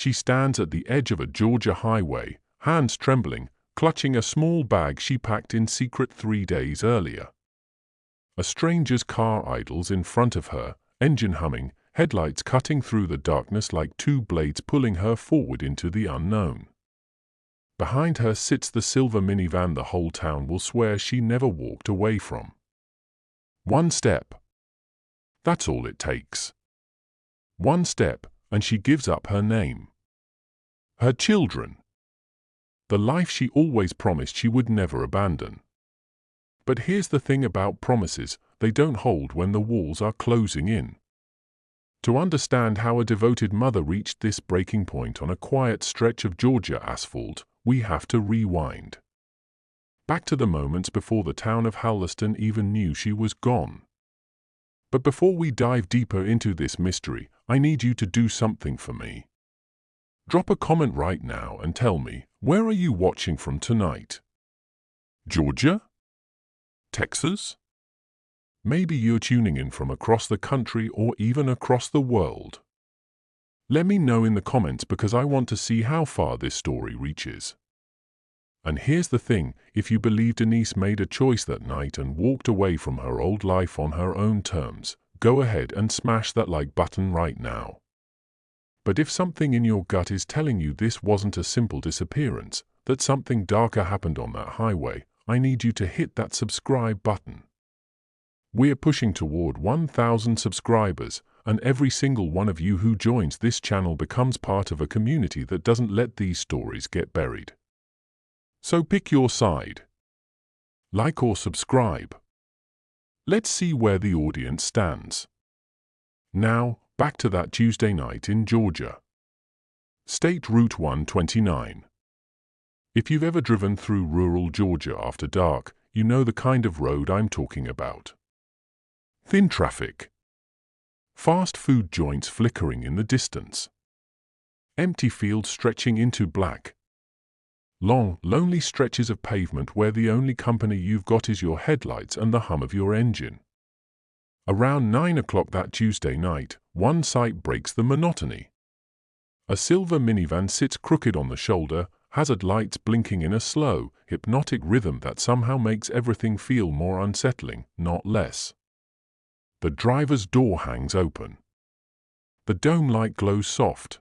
she stands at the edge of a Georgia highway, hands trembling, clutching a small bag she packed in secret 3 days earlier. A stranger's car idles in front of her, engine humming, headlights cutting through the darkness like two blades pulling her forward into the unknown. Behind her sits the silver minivan the whole town will swear she never walked away from. One step. That's all it takes. One step, and she gives up her name. Her children. The life she always promised she would never abandon. But here's the thing about promises, they don't hold when the walls are closing in. To understand how a devoted mother reached this breaking point on a quiet stretch of Georgia asphalt, we have to rewind. Back to the moments before the town of Halston even knew she was gone. But before we dive deeper into this mystery, I need you to do something for me. Drop a comment right now and tell me, where are you watching from tonight? Georgia? Texas? Maybe you're tuning in from across the country or even across the world. Let me know in the comments because I want to see how far this story reaches. And here's the thing, if you believe Denise made a choice that night and walked away from her old life on her own terms, go ahead and smash that like button right now. But if something in your gut is telling you this wasn't a simple disappearance, that something darker happened on that highway, I need you to hit that subscribe button. We're pushing toward 1,000 subscribers, and every single one of you who joins this channel becomes part of a community that doesn't let these stories get buried. So pick your side. Like or subscribe. Let's see where the audience stands. Now, back to that Tuesday night in Georgia. State Route 129. If you've ever driven through rural Georgia after dark, you know the kind of road I'm talking about. Thin traffic. Fast food joints flickering in the distance. Empty fields stretching into black. Long, lonely stretches of pavement where the only company you've got is your headlights and the hum of your engine. Around 9 o'clock that Tuesday night, one sight breaks the monotony. A silver minivan sits crooked on the shoulder, hazard lights blinking in a slow, hypnotic rhythm that somehow makes everything feel more unsettling, not less. The driver's door hangs open. The dome light glows soft.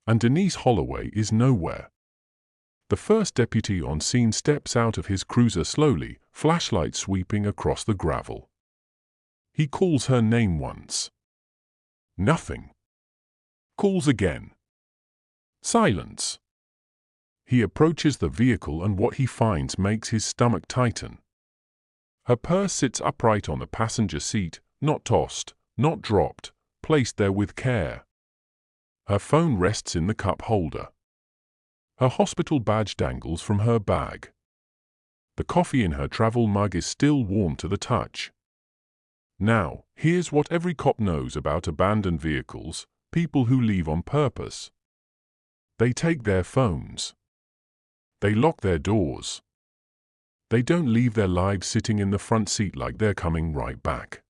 And Denise Holloway is nowhere. The first deputy on scene steps out of his cruiser slowly, flashlight sweeping across the gravel. He calls her name once. Nothing. Calls again. Silence. He approaches the vehicle and what he finds makes his stomach tighten. Her purse sits upright on the passenger seat, not tossed, not dropped, placed there with care. Her phone rests in the cup holder. Her hospital badge dangles from her bag. The coffee in her travel mug is still warm to the touch. Now, here's what every cop knows about abandoned vehicles, people who leave on purpose. They take their phones. They lock their doors. They don't leave their lives sitting in the front seat like they're coming right back.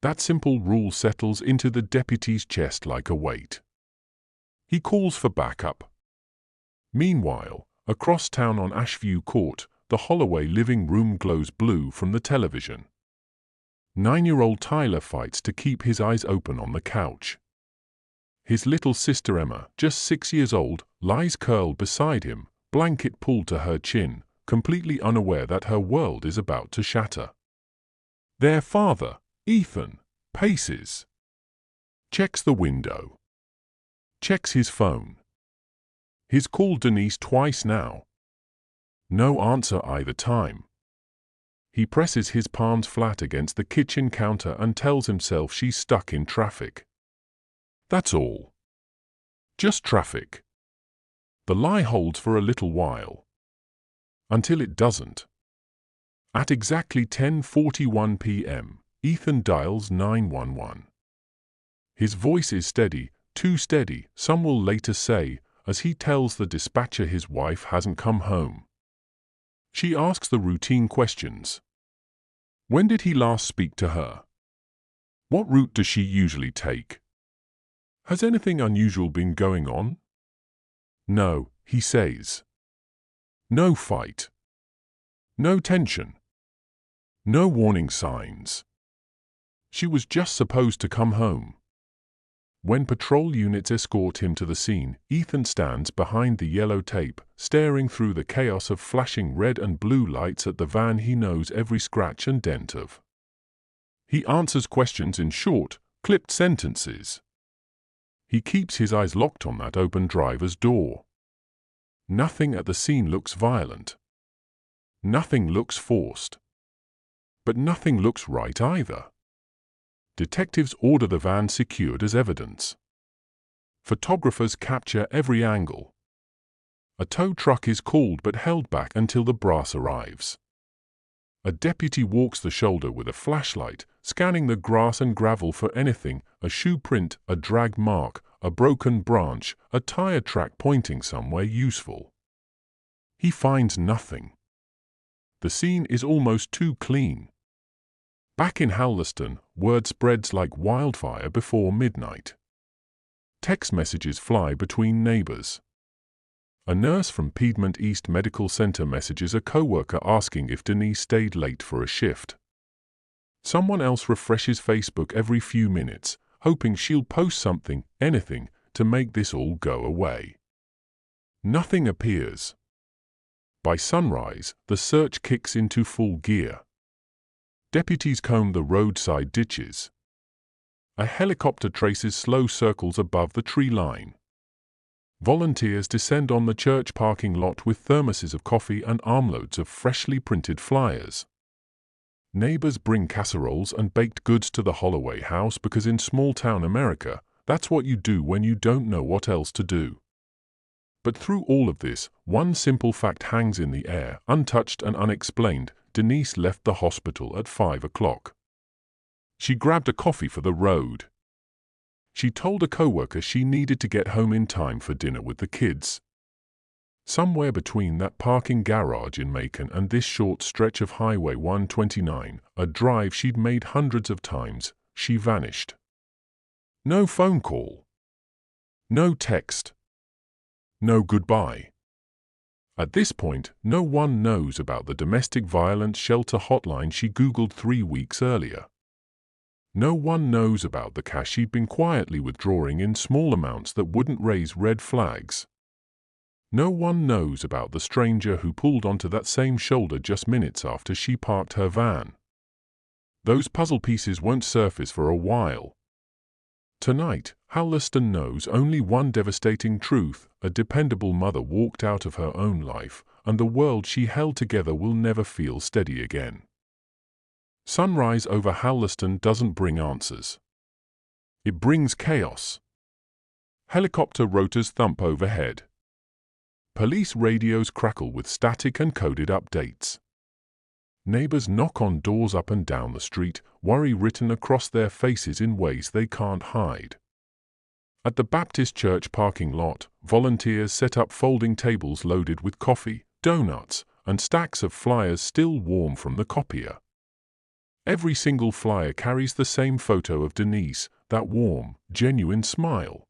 That simple rule settles into the deputy's chest like a weight. He calls for backup. Meanwhile, across town on Ashview Court, the Holloway living room glows blue from the television. 9-year-old Tyler fights to keep his eyes open on the couch. His little sister Emma, just 6 years old, lies curled beside him, blanket pulled to her chin, completely unaware that her world is about to shatter. Their father, Ethan, paces. Checks the window. Checks his phone. He's called Denise twice now. No answer either time. He presses his palms flat against the kitchen counter and tells himself she's stuck in traffic. That's all. Just traffic. The lie holds for a little while. Until it doesn't. At exactly 10:41 p.m., Ethan dials 911. His voice is steady, too steady, some will later say, as he tells the dispatcher his wife hasn't come home. She asks the routine questions. When did he last speak to her? What route does she usually take? Has anything unusual been going on? No, he says. No fight. No tension. No warning signs. She was just supposed to come home. When patrol units escort him to the scene, Ethan stands behind the yellow tape, staring through the chaos of flashing red and blue lights at the van he knows every scratch and dent of. He answers questions in short, clipped sentences. He keeps his eyes locked on that open driver's door. Nothing at the scene looks violent. Nothing looks forced. But nothing looks right either. Detectives order the van secured as evidence. Photographers capture every angle. A tow truck is called but held back until the brass arrives. A deputy walks the shoulder with a flashlight, scanning the grass and gravel for anything, a shoe print, a drag mark, a broken branch, a tire track pointing somewhere useful. He finds nothing. The scene is almost too clean. Back in Halliston, word spreads like wildfire before midnight. Text messages fly between neighbors. A nurse from Piedmont East Medical Center messages a coworker asking if Denise stayed late for a shift. Someone else refreshes Facebook every few minutes, hoping she'll post something, anything, to make this all go away. Nothing appears. By sunrise, the search kicks into full gear. Deputies comb the roadside ditches. A helicopter traces slow circles above the tree line. Volunteers descend on the church parking lot with thermoses of coffee and armloads of freshly printed flyers. Neighbors bring casseroles and baked goods to the Holloway house because in small-town America, that's what you do when you don't know what else to do. But through all of this, one simple fact hangs in the air, untouched and unexplained. Denise left the hospital at 5 o'clock. She grabbed a coffee for the road. She told a coworker she needed to get home in time for dinner with the kids. Somewhere between that parking garage in Macon and this short stretch of Highway 129, a drive she'd made hundreds of times, she vanished. No phone call. No text. No goodbye. At this point, no one knows about the domestic violence shelter hotline she Googled 3 weeks earlier. No one knows about the cash she'd been quietly withdrawing in small amounts that wouldn't raise red flags. No one knows about the stranger who pulled onto that same shoulder just minutes after she parked her van. Those puzzle pieces won't surface for a while. Tonight, Halliston knows only one devastating truth: a dependable mother walked out of her own life, and the world she held together will never feel steady again. Sunrise over Halliston doesn't bring answers. It brings chaos. Helicopter rotors thump overhead. Police radios crackle with static and coded updates. Neighbors knock on doors up and down the street, worry written across their faces in ways they can't hide. At the Baptist church parking lot, volunteers set up folding tables loaded with coffee, donuts, and stacks of flyers still warm from the copier. Every single flyer carries the same photo of Denise, that warm, genuine smile.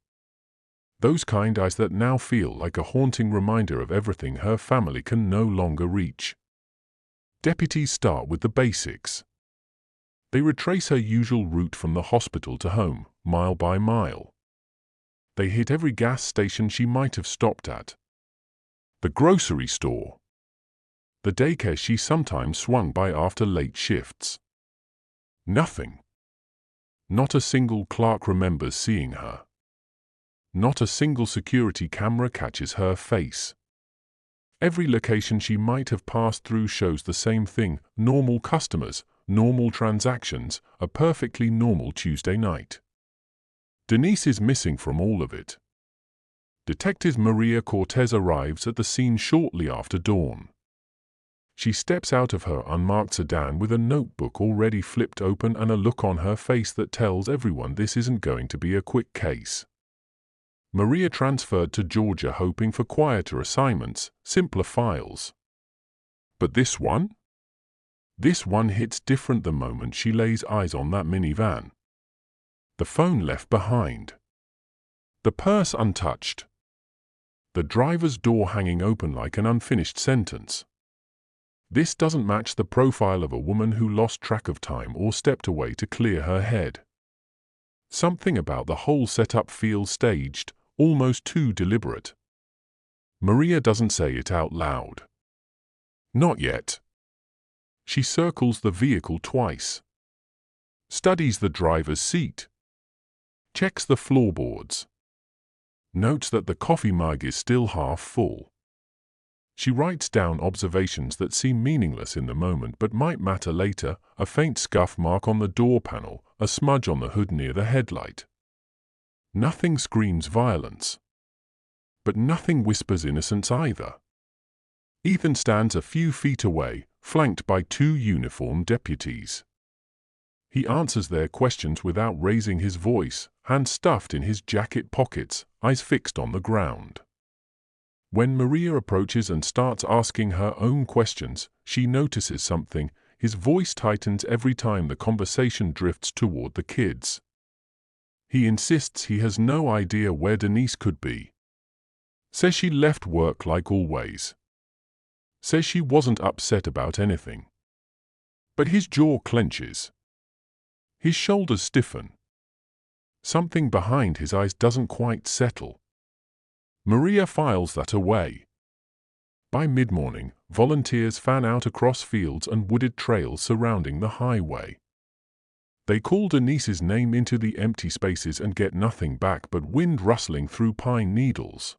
Those kind eyes that now feel like a haunting reminder of everything her family can no longer reach. Deputies start with the basics. They retrace her usual route from the hospital to home, mile by mile. They hit every gas station she might have stopped at. The grocery store. The daycare she sometimes swung by after late shifts. Nothing. Not a single clerk remembers seeing her. Not a single security camera catches her face. Every location she might have passed through shows the same thing: normal customers, normal transactions, a perfectly normal Tuesday night. Denise is missing from all of it. Detective Maria Cortez arrives at the scene shortly after dawn. She steps out of her unmarked sedan with a notebook already flipped open and a look on her face that tells everyone this isn't going to be a quick case. Maria transferred to Georgia hoping for quieter assignments, simpler files. But this one? This one hits different the moment she lays eyes on that minivan. The phone left behind. The purse untouched. The driver's door hanging open like an unfinished sentence. This doesn't match the profile of a woman who lost track of time or stepped away to clear her head. Something about the whole setup feels staged, almost too deliberate. Maria doesn't say it out loud. Not yet. She circles the vehicle twice. Studies the driver's seat. Checks the floorboards. Notes that the coffee mug is still half full. She writes down observations that seem meaningless in the moment but might matter later: a faint scuff mark on the door panel, a smudge on the hood near the headlight. Nothing screams violence. But nothing whispers innocence either. Ethan stands a few feet away, flanked by two uniformed deputies. He answers their questions without raising his voice, hands stuffed in his jacket pockets, eyes fixed on the ground. When Maria approaches and starts asking her own questions, she notices something. His voice tightens every time the conversation drifts toward the kids. He insists he has no idea where Denise could be. Says she left work like always. Says she wasn't upset about anything. But his jaw clenches. His shoulders stiffen. Something behind his eyes doesn't quite settle. Maria files that away. By mid-morning, volunteers fan out across fields and wooded trails surrounding the highway. They call Denise's name into the empty spaces and get nothing back but wind rustling through pine needles.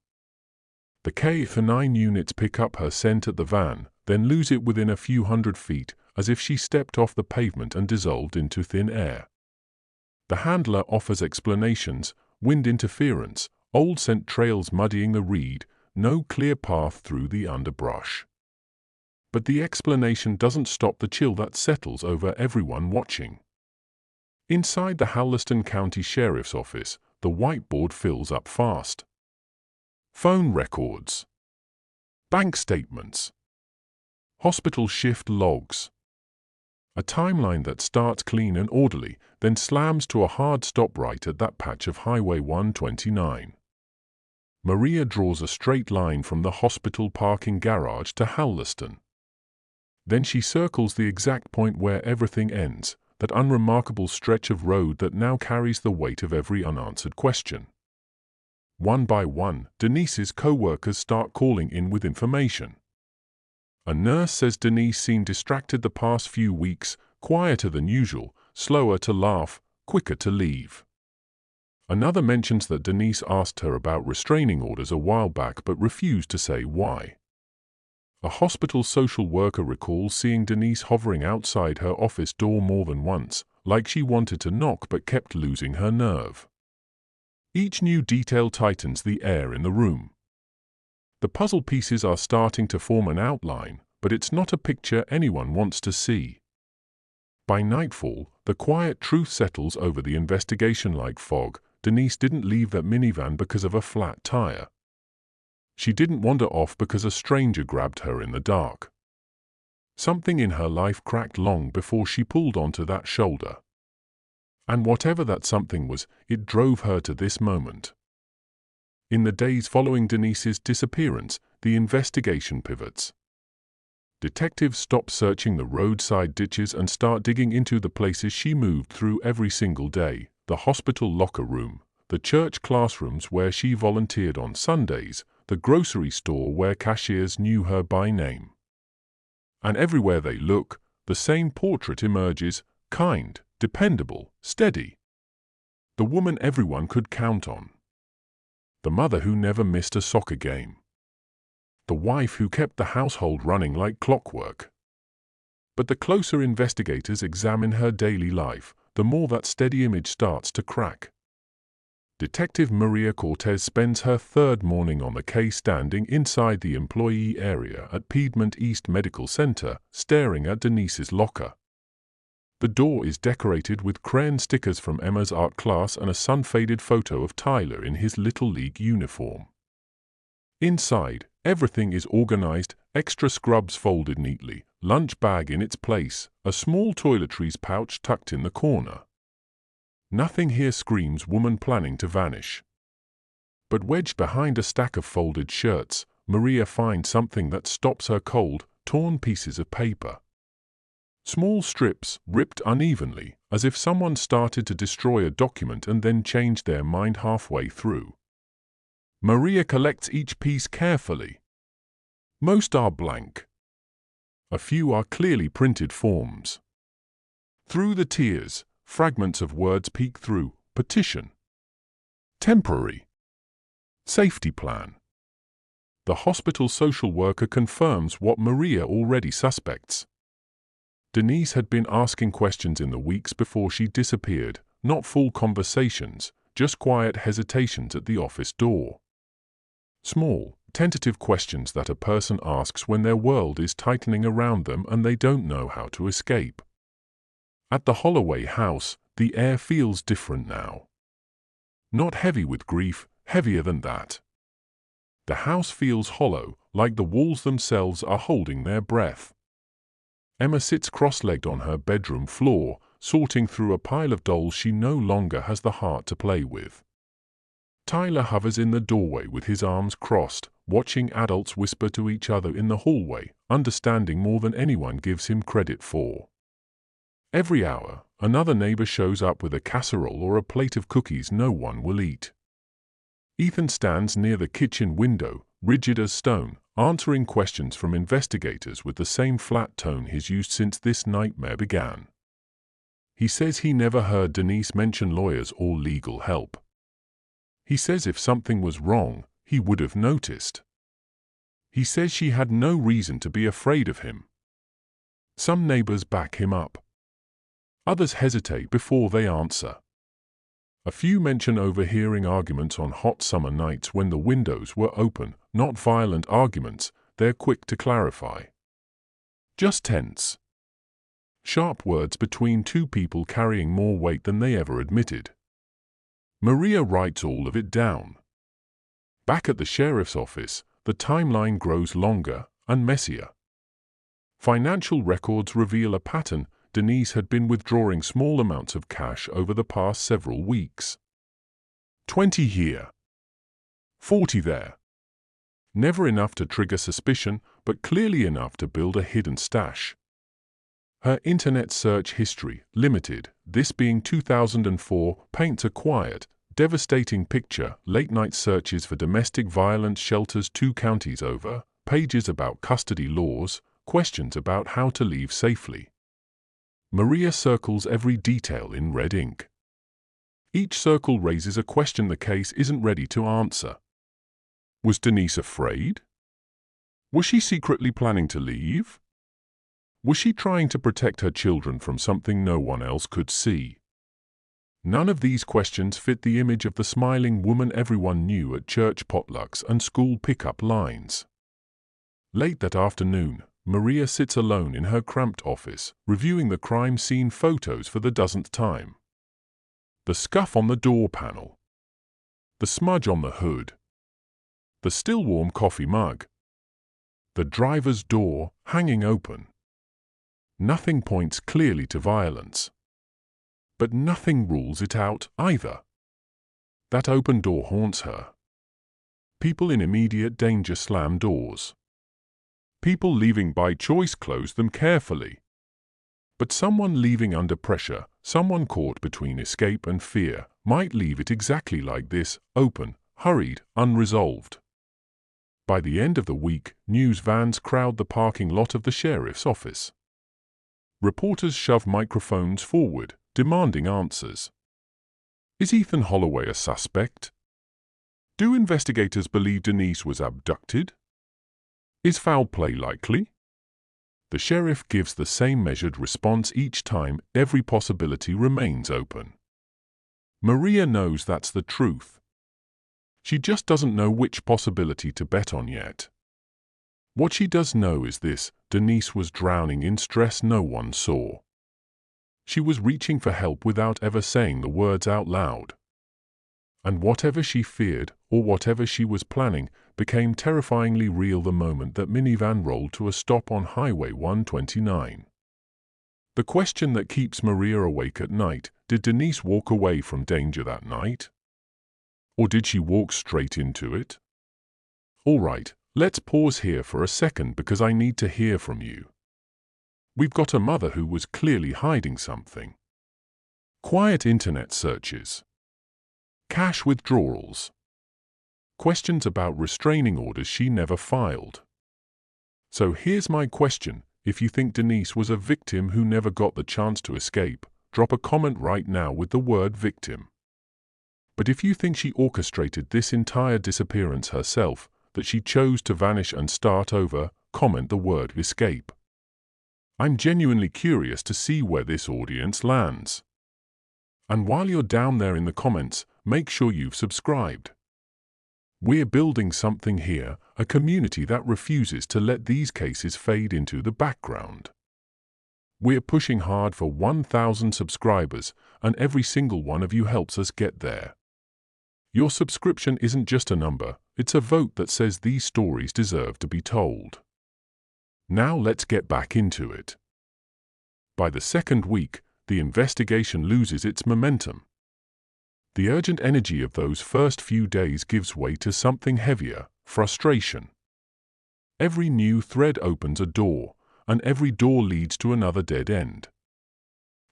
The K9 units pick up her scent at the van, then lose it within a few hundred feet, as if she stepped off the pavement and dissolved into thin air. The handler offers explanations: wind interference, old scent trails muddying the reed, no clear path through the underbrush. But the explanation doesn't stop the chill that settles over everyone watching. Inside the Halliston County Sheriff's Office, the whiteboard fills up fast. Phone records. Bank statements. Hospital shift logs. A timeline that starts clean and orderly, then slams to a hard stop right at that patch of Highway 129. Maria draws a straight line from the hospital parking garage to Halliston. Then she circles the exact point where everything ends, that unremarkable stretch of road that now carries the weight of every unanswered question. One by one, Denise's co-workers start calling in with information. A nurse says Denise seemed distracted the past few weeks, quieter than usual, slower to laugh, quicker to leave. Another mentions that Denise asked her about restraining orders a while back but refused to say why. A hospital social worker recalls seeing Denise hovering outside her office door more than once, like she wanted to knock but kept losing her nerve. Each new detail tightens the air in the room. The puzzle pieces are starting to form an outline, but it's not a picture anyone wants to see. By nightfall, the quiet truth settles over the investigation like fog. Denise didn't leave that minivan because of a flat tire. She didn't wander off because a stranger grabbed her in the dark. Something in her life cracked long before she pulled onto that shoulder. And whatever that something was, it drove her to this moment. In the days following Denise's disappearance, the investigation pivots. Detectives stop searching the roadside ditches and start digging into the places she moved through every single day: the hospital locker room, the church classrooms where she volunteered on Sundays, the grocery store where cashiers knew her by name. And everywhere they look, the same portrait emerges: kind, dependable, steady. The woman everyone could count on. The mother who never missed a soccer game. The wife who kept the household running like clockwork. But the closer investigators examine her daily life, the more that steady image starts to crack. Detective Maria Cortez spends her third morning on the case standing inside the employee area at Piedmont East Medical Center, staring at Denise's locker. The door is decorated with crayon stickers from Emma's art class and a sun-faded photo of Tyler in his Little League uniform. Inside, everything is organized: extra scrubs folded neatly, lunch bag in its place, a small toiletries pouch tucked in the corner. Nothing here screams woman planning to vanish. But wedged behind a stack of folded shirts, Maria finds something that stops her cold, torn pieces of paper. Small strips, ripped unevenly, as if someone started to destroy a document and then changed their mind halfway through. Maria collects each piece carefully. Most are blank. A few are clearly printed forms. Through the tears, fragments of words peek through: petition, temporary, safety plan. The hospital social worker confirms what Maria already suspects. Denise had been asking questions in the weeks before she disappeared, not full conversations, just quiet hesitations at the office door. Small, tentative questions that a person asks when their world is tightening around them and they don't know how to escape. At the Holloway house, the air feels different now. Not heavy with grief, heavier than that. The house feels hollow, like the walls themselves are holding their breath. Emma sits cross-legged on her bedroom floor, sorting through a pile of dolls she no longer has the heart to play with. Tyler hovers in the doorway with his arms crossed, watching adults whisper to each other in the hallway, understanding more than anyone gives him credit for. Every hour, another neighbor shows up with a casserole or a plate of cookies no one will eat. Ethan stands near the kitchen window, rigid as stone, answering questions from investigators with the same flat tone he's used since this nightmare began. He says he never heard Denise mention lawyers or legal help. He says if something was wrong, he would have noticed. He says she had no reason to be afraid of him. Some neighbors back him up. Others hesitate before they answer. A few mention overhearing arguments on hot summer nights when the windows were open, not violent arguments, they're quick to clarify. Just tense. Sharp words between two people carrying more weight than they ever admitted. Maria writes all of it down. Back at the sheriff's office, the timeline grows longer and messier. Financial records reveal a pattern. Denise had been withdrawing small amounts of cash over the past several weeks. 20 here, 40 there. Never enough to trigger suspicion, but clearly enough to build a hidden stash. Her internet search history, limited, this being 2004, paints a quiet, devastating picture: late-night searches for domestic violence shelters 2 counties over, pages about custody laws, questions about how to leave safely. Maria circles every detail in red ink. Each circle raises a question the case isn't ready to answer. Was Denise afraid? Was she secretly planning to leave? Was she trying to protect her children from something no one else could see? None of these questions fit the image of the smiling woman everyone knew at church potlucks and school pickup lines. Late that afternoon, Maria sits alone in her cramped office, reviewing the crime scene photos for the dozenth time. The scuff on the door panel. The smudge on the hood. The still warm coffee mug. The driver's door hanging open. Nothing points clearly to violence. But nothing rules it out either. That open door haunts her. People in immediate danger slam doors. People leaving by choice close them carefully. But someone leaving under pressure, someone caught between escape and fear, might leave it exactly like this, open, hurried, unresolved. By the end of the week, news vans crowd the parking lot of the sheriff's office. Reporters shove microphones forward, demanding answers. Is Ethan Holloway a suspect? Do investigators believe Denise was abducted? Is foul play likely? The sheriff gives the same measured response each time. Every possibility remains open. Maria knows that's the truth. She just doesn't know which possibility to bet on yet. What she does know is this: Denise was drowning in stress no one saw. She was reaching for help without ever saying the words out loud. And whatever she feared, or whatever she was planning, became terrifyingly real the moment that minivan rolled to a stop on Highway 129. The question that keeps Maria awake at night: did Denise walk away from danger that night? Or did she walk straight into it? All right, let's pause here for a second because I need to hear from you. We've got a mother who was clearly hiding something. Quiet internet searches. Cash withdrawals. Questions about restraining orders she never filed. So here's my question. If you think Denise was a victim who never got the chance to escape, drop a comment right now with the word victim. But if you think she orchestrated this entire disappearance herself, that she chose to vanish and start over, comment the word escape. I'm genuinely curious to see where this audience lands. And while you're down there in the comments, make sure you've subscribed. We're building something here, a community that refuses to let these cases fade into the background. We're pushing hard for 1,000 subscribers, and every single one of you helps us get there. Your subscription isn't just a number, it's a vote that says these stories deserve to be told. Now let's get back into it. By the second week, the investigation loses its momentum. The urgent energy of those first few days gives way to something heavier, frustration. Every new thread opens a door, and every door leads to another dead end.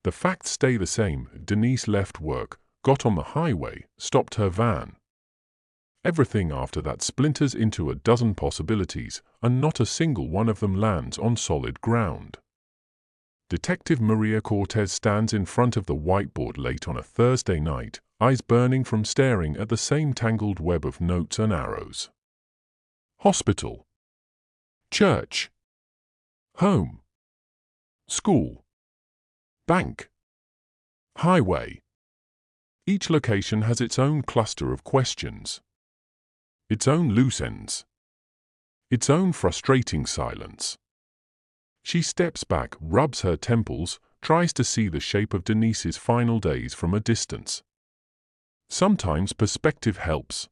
The facts stay the same. Denise left work, got on the highway, stopped her van. Everything after that splinters into a dozen possibilities, and not a single one of them lands on solid ground. Detective Maria Cortez stands in front of the whiteboard late on a Thursday night, eyes burning from staring at the same tangled web of notes and arrows. Hospital. Church. Home. School. Bank. Highway. Each location has its own cluster of questions. Its own loose ends. Its own frustrating silence. She steps back, rubs her temples, tries to see the shape of Denise's final days from a distance. Sometimes perspective helps.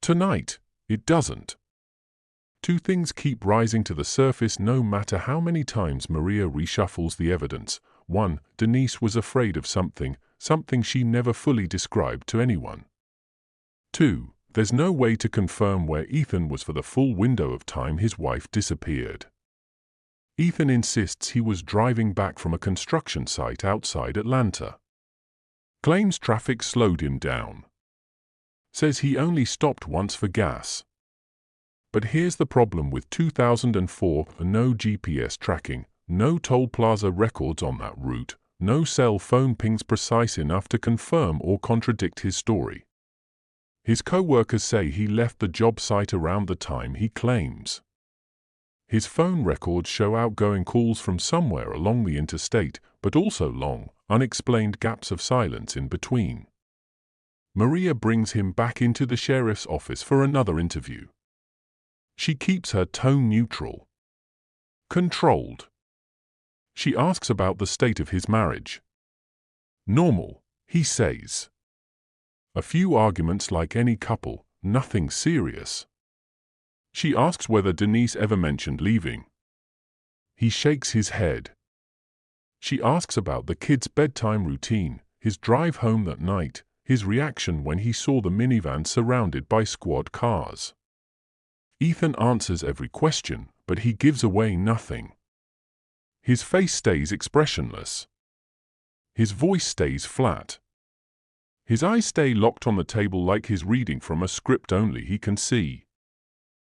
Tonight, it doesn't. Two things keep rising to the surface no matter how many times Maria reshuffles the evidence. 1. Denise was afraid of something she never fully described to anyone. 2. There's no way to confirm where Ethan was for the full window of time his wife disappeared. Ethan insists he was driving back from a construction site outside Atlanta. Claims traffic slowed him down. Says he only stopped once for gas. But here's the problem with 2004: no GPS tracking, no toll plaza records on that route, no cell phone pings precise enough to confirm or contradict his story. His co-workers say he left the job site around the time he claims. His phone records show outgoing calls from somewhere along the interstate, but also long, unexplained gaps of silence in between. Maria brings him back into the sheriff's office for another interview. She keeps her tone neutral. Controlled. She asks about the state of his marriage. Normal, he says. A few arguments like any couple, nothing serious. She asks whether Denise ever mentioned leaving. He shakes his head. She asks about the kid's bedtime routine, his drive home that night, his reaction when he saw the minivan surrounded by squad cars. Ethan answers every question, but he gives away nothing. His face stays expressionless. His voice stays flat. His eyes stay locked on the table like he's reading from a script only he can see.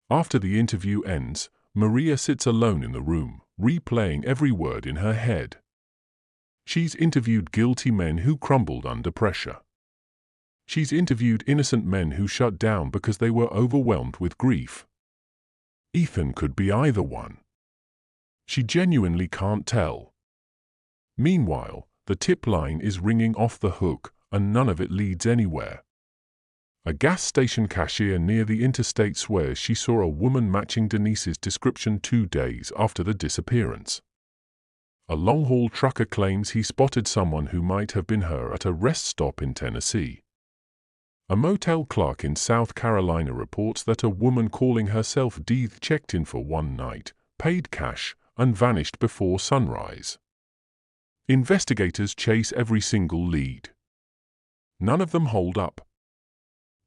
After the interview ends, Maria sits alone in the room, replaying every word in her head. She's interviewed guilty men who crumbled under pressure. She's interviewed innocent men who shut down because they were overwhelmed with grief. Ethan could be either one. She genuinely can't tell. Meanwhile, the tip line is ringing off the hook, and none of it leads anywhere. A gas station cashier near the interstate swears she saw a woman matching Denise's description 2 days after the disappearance. A long-haul trucker claims he spotted someone who might have been her at a rest stop in Tennessee. A motel clerk in South Carolina reports that a woman calling herself Dee checked in for one night, paid cash, and vanished before sunrise. Investigators chase every single lead. None of them hold up.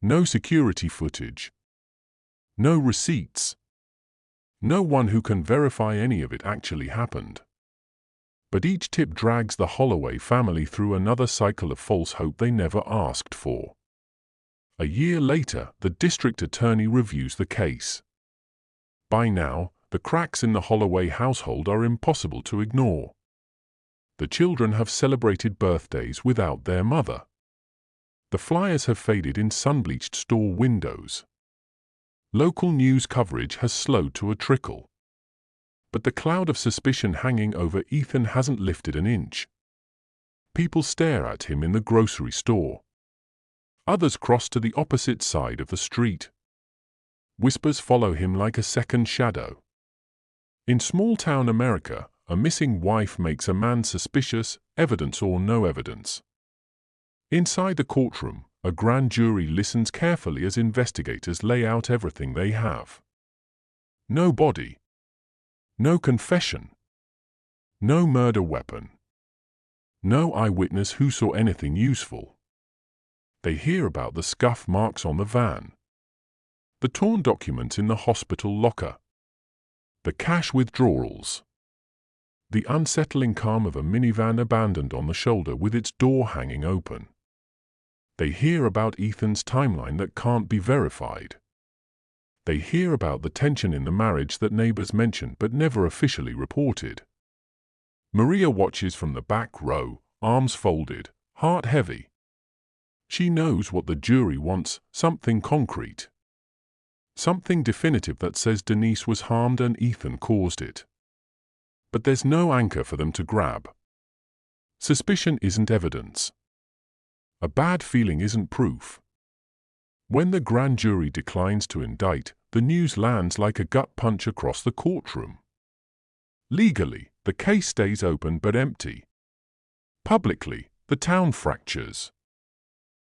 No security footage. No receipts. No one who can verify any of it actually happened. But each tip drags the Holloway family through another cycle of false hope they never asked for. A year later, the district attorney reviews the case. By now, the cracks in the Holloway household are impossible to ignore. The children have celebrated birthdays without their mother. The flyers have faded in sun-bleached store windows. Local news coverage has slowed to a trickle. But the cloud of suspicion hanging over Ethan hasn't lifted an inch. People stare at him in the grocery store. Others cross to the opposite side of the street. Whispers follow him like a second shadow. In small-town America, a missing wife makes a man suspicious, evidence or no evidence. Inside the courtroom, a grand jury listens carefully as investigators lay out everything they have. No body. No confession. No murder weapon. No eyewitness who saw anything useful. They hear about the scuff marks on the van, the torn documents in the hospital locker, the cash withdrawals, the unsettling calm of a minivan abandoned on the shoulder with its door hanging open. They hear about Ethan's timeline that can't be verified. They hear about the tension in the marriage that neighbors mentioned but never officially reported. Maria watches from the back row, arms folded, heart heavy. She knows what the jury wants, something concrete. Something definitive that says Denise was harmed and Ethan caused it. But there's no anchor for them to grab. Suspicion isn't evidence. A bad feeling isn't proof. When the grand jury declines to indict, the news lands like a gut punch across the courtroom. Legally, the case stays open but empty. Publicly, the town fractures.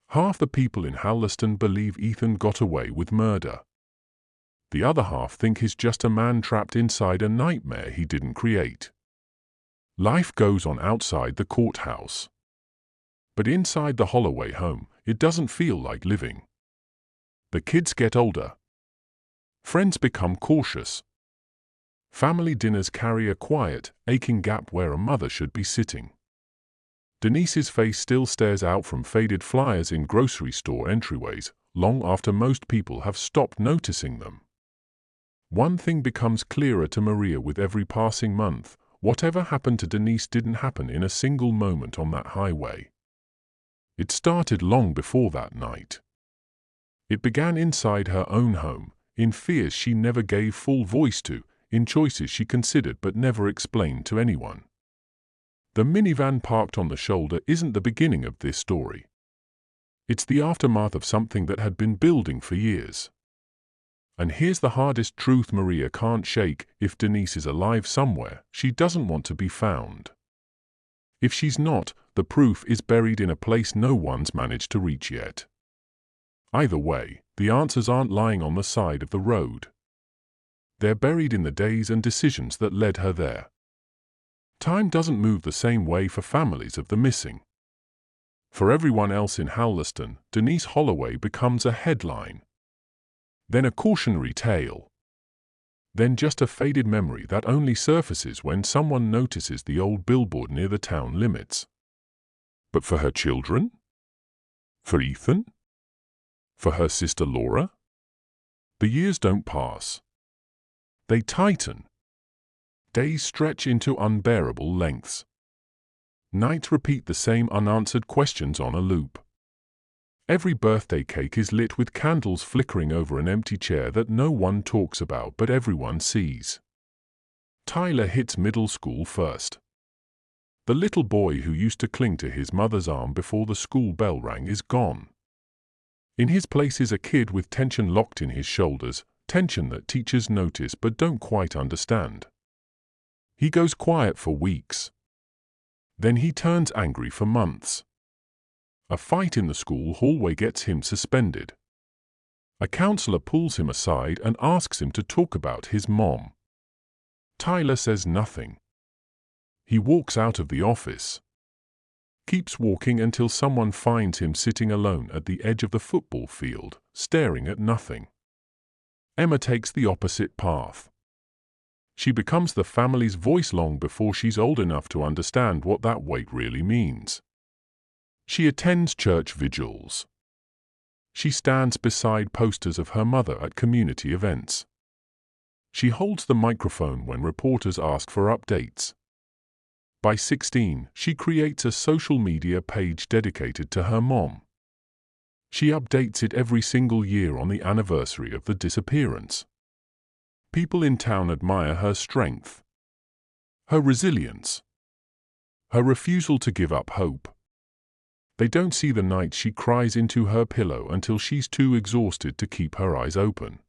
Half the people in Halliston believe Ethan got away with murder. The other half think he's just a man trapped inside a nightmare he didn't create. Life goes on outside the courthouse. But inside the Holloway home, it doesn't feel like living. The kids get older. Friends become cautious. Family dinners carry a quiet, aching gap where a mother should be sitting. Denise's face still stares out from faded flyers in grocery store entryways, long after most people have stopped noticing them. One thing becomes clearer to Maria with every passing month: whatever happened to Denise didn't happen in a single moment on that highway. It started long before that night. It began inside her own home, in fears she never gave full voice to, in choices she considered but never explained to anyone. The minivan parked on the shoulder isn't the beginning of this story. It's the aftermath of something that had been building for years. And here's the hardest truth Maria can't shake: if Denise is alive somewhere, she doesn't want to be found. If she's not, the proof is buried in a place no one's managed to reach yet. Either way, the answers aren't lying on the side of the road. They're buried in the days and decisions that led her there. Time doesn't move the same way for families of the missing. For everyone else in Halliston, Denise Holloway becomes a headline. Then a cautionary tale. Then just a faded memory that only surfaces when someone notices the old billboard near the town limits. But for her children? For Ethan? For her sister Laura? The years don't pass. They tighten. Days stretch into unbearable lengths. Nights repeat the same unanswered questions on a loop. Every birthday cake is lit with candles flickering over an empty chair that no one talks about but everyone sees. Tyler hits middle school first. The little boy who used to cling to his mother's arm before the school bell rang is gone. In his place is a kid with tension locked in his shoulders, tension that teachers notice but don't quite understand. He goes quiet for weeks. Then he turns angry for months. A fight in the school hallway gets him suspended. A counselor pulls him aside and asks him to talk about his mom. Tyler says nothing. He walks out of the office. keeps walking until someone finds him sitting alone at the edge of the football field, staring at nothing. Emma takes the opposite path. She becomes the family's voice long before she's old enough to understand what that weight really means. She attends church vigils. She stands beside posters of her mother at community events. She holds the microphone when reporters ask for updates. By 16, she creates a social media page dedicated to her mom. She updates it every single year on the anniversary of the disappearance. People in town admire her strength, her resilience, her refusal to give up hope. They don't see the night she cries into her pillow until she's too exhausted to keep her eyes open.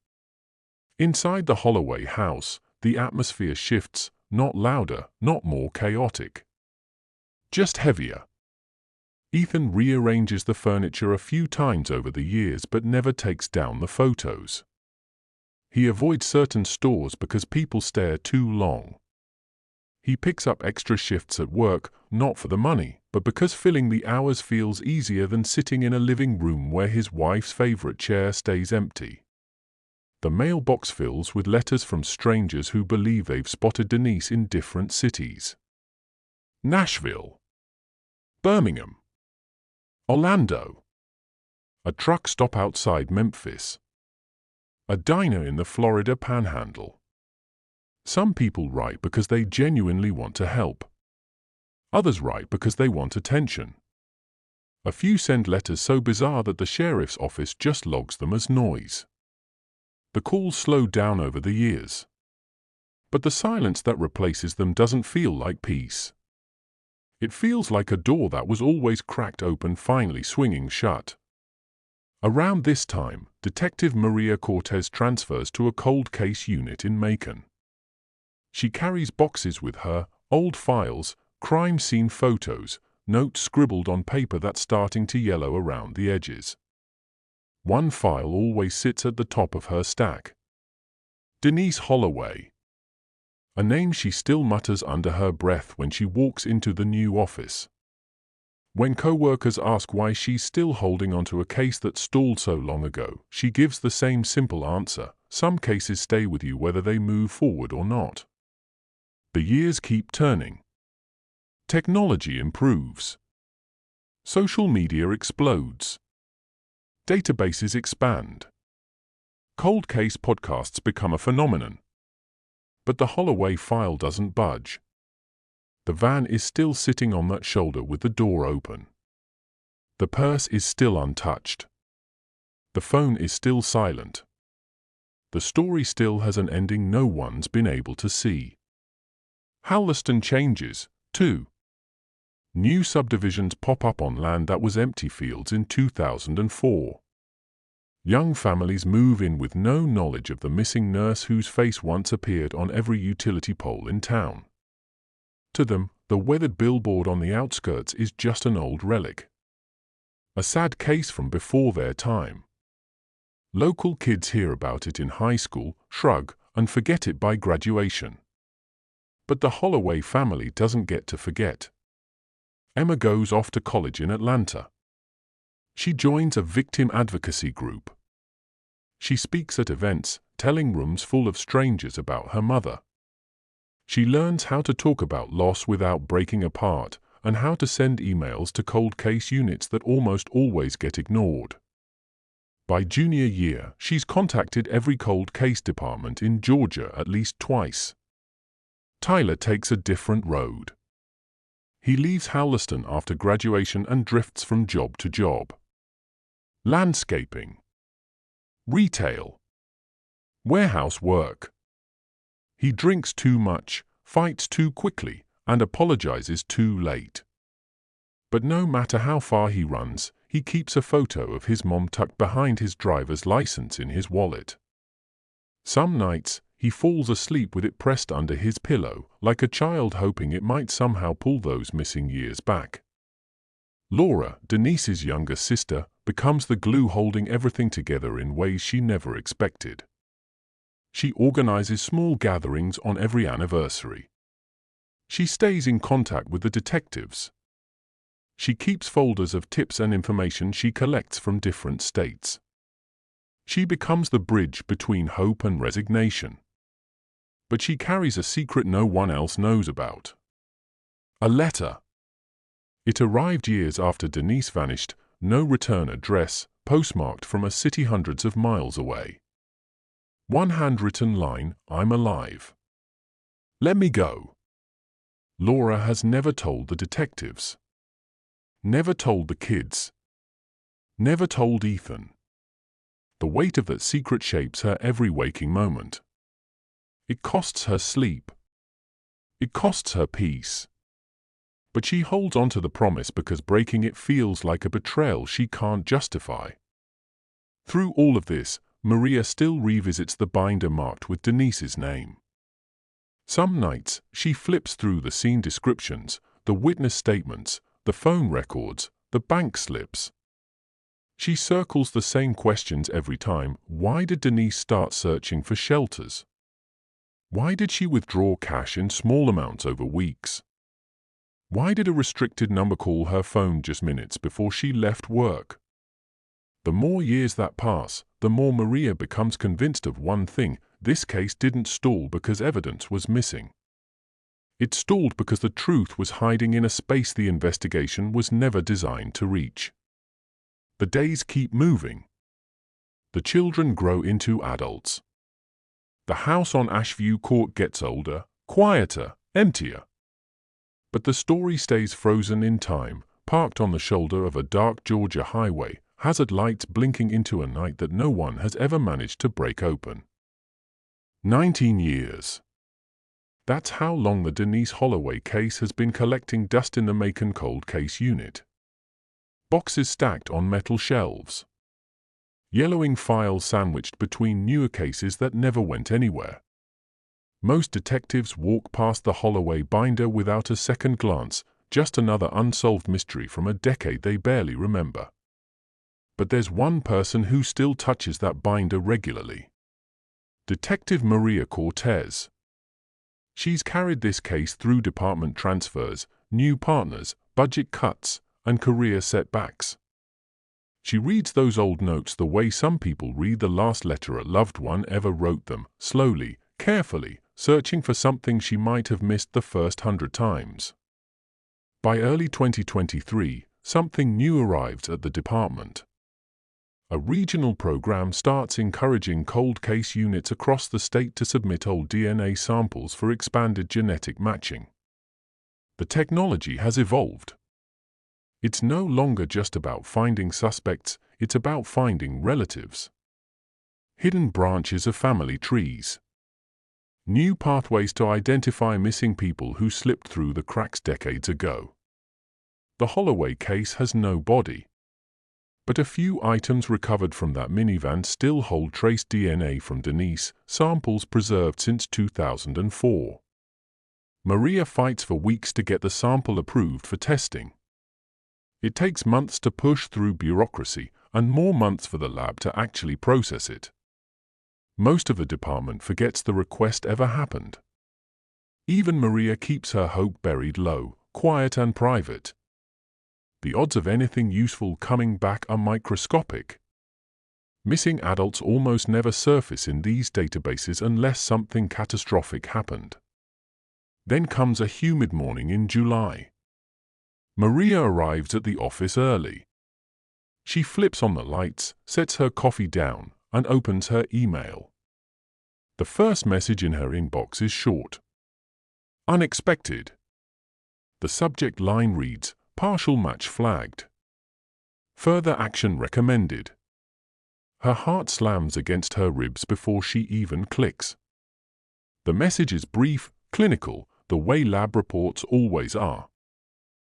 Inside the Holloway house, the atmosphere shifts, not louder, not more chaotic. Just heavier. Ethan rearranges the furniture a few times over the years but never takes down the photos. He avoids certain stores because people stare too long. He picks up extra shifts at work, not for the money, but because filling the hours feels easier than sitting in a living room where his wife's favorite chair stays empty. The mailbox fills with letters from strangers who believe they've spotted Denise in different cities. Nashville, Birmingham, Orlando, a truck stop outside Memphis, a diner in the Florida Panhandle. Some people write because they genuinely want to help. Others write because they want attention. A few send letters so bizarre that the sheriff's office just logs them as noise. The calls slow down over the years. But the silence that replaces them doesn't feel like peace. It feels like a door that was always cracked open finally swinging shut. Around this time, Detective Maria Cortez transfers to a cold case unit in Macon. She carries boxes with her, old files, crime scene photos, notes scribbled on paper that's starting to yellow around the edges. One file always sits at the top of her stack. Denise Holloway. A name she still mutters under her breath when she walks into the new office. When co-workers ask why she's still holding onto a case that stalled so long ago, she gives the same simple answer: some cases stay with you whether they move forward or not. The years keep turning. Technology improves. Social media explodes. Databases expand. Cold case podcasts become a phenomenon. But the Holloway file doesn't budge. The van is still sitting on that shoulder with the door open. The purse is still untouched. The phone is still silent. The story still has an ending no one's been able to see. Halliston changes, too. New subdivisions pop up on land that was empty fields in 2004. Young families move in with no knowledge of the missing nurse whose face once appeared on every utility pole in town. To them, the weathered billboard on the outskirts is just an old relic. A sad case from before their time. Local kids hear about it in high school, shrug, and forget it by graduation. But the Holloway family doesn't get to forget. Emma goes off to college in Atlanta. She joins a victim advocacy group. She speaks at events, telling rooms full of strangers about her mother. She learns how to talk about loss without breaking apart, and how to send emails to cold case units that almost always get ignored. By junior year, she's contacted every cold case department in Georgia at least twice. Tyler takes a different road. He leaves Halliston after graduation and drifts from job to job. Landscaping, retail, warehouse work. He drinks too much, fights too quickly, and apologizes too late. But no matter how far he runs, he keeps a photo of his mom tucked behind his driver's license in his wallet. Some nights, he falls asleep with it pressed under his pillow, like a child hoping it might somehow pull those missing years back. Laura, Denise's younger sister, becomes the glue holding everything together in ways she never expected. She organizes small gatherings on every anniversary. She stays in contact with the detectives. She keeps folders of tips and information she collects from different states. She becomes the bridge between hope and resignation. But she carries a secret no one else knows about. A letter. It arrived years after Denise vanished, no return address, postmarked from a city hundreds of miles away. One handwritten line, "I'm alive. Let me go." Laura has never told the detectives. Never told the kids. Never told Ethan. The weight of that secret shapes her every waking moment. It costs her sleep. It costs her peace. But she holds on to the promise because breaking it feels like a betrayal she can't justify. Through all of this, Maria still revisits the binder marked with Denise's name. Some nights, she flips through the scene descriptions, the witness statements, the phone records, the bank slips. She circles the same questions every time. Why did Denise start searching for shelters? Why did she withdraw cash in small amounts over weeks? Why did a restricted number call her phone just minutes before she left work? The more years that pass, the more Maria becomes convinced of one thing: this case didn't stall because evidence was missing. It stalled because the truth was hiding in a space the investigation was never designed to reach. The days keep moving. The children grow into adults. The house on Ashview Court gets older, quieter, emptier. But the story stays frozen in time, parked on the shoulder of a dark Georgia highway, hazard lights blinking into a night that no one has ever managed to break open. 19 years. That's how long the Denise Holloway case has been collecting dust in the Macon Cold Case Unit. Boxes stacked on metal shelves. Yellowing files sandwiched between newer cases that never went anywhere. Most detectives walk past the Holloway binder without a second glance, just another unsolved mystery from a decade they barely remember. But there's one person who still touches that binder regularly. Detective Maria Cortez. She's carried this case through department transfers, new partners, budget cuts, and career setbacks. She reads those old notes the way some people read the last letter a loved one ever wrote them, slowly, carefully, searching for something she might have missed the first 100 times. By early 2023, something new arrives at the department. A regional program starts encouraging cold case units across the state to submit old DNA samples for expanded genetic matching. The technology has evolved. It's no longer just about finding suspects, it's about finding relatives. Hidden branches of family trees. New pathways to identify missing people who slipped through the cracks decades ago. The Holloway case has no body. But a few items recovered from that minivan still hold trace DNA from Denise, samples preserved since 2004. Maria fights for weeks to get the sample approved for testing. It takes months to push through bureaucracy, and more months for the lab to actually process it. Most of the department forgets the request ever happened. Even Maria keeps her hope buried low, quiet and private. The odds of anything useful coming back are microscopic. Missing adults almost never surface in these databases unless something catastrophic happened. Then comes a humid morning in July. Maria arrives at the office early. She flips on the lights, sets her coffee down, and opens her email. The first message in her inbox is short. Unexpected. The subject line reads, "Partial match flagged. Further action recommended." Her heart slams against her ribs before she even clicks. The message is brief, clinical, the way lab reports always are.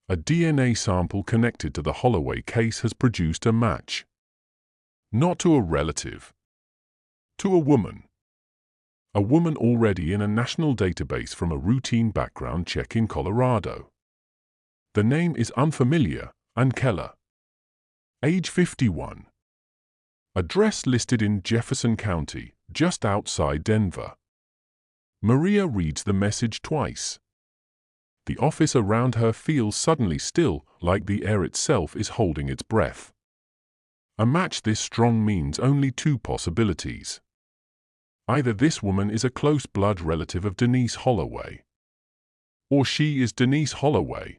A DNA sample connected to the Holloway case has produced a match. Not to a relative. To a woman. A woman already in a national database from a routine background check in Colorado. The name is unfamiliar, and Keller. Age 51. Address listed in Jefferson County, just outside Denver. Maria reads the message twice. The office around her feels suddenly still, like the air itself is holding its breath. A match this strong means only two possibilities. Either this woman is a close blood relative of Denise Holloway, or she is Denise Holloway.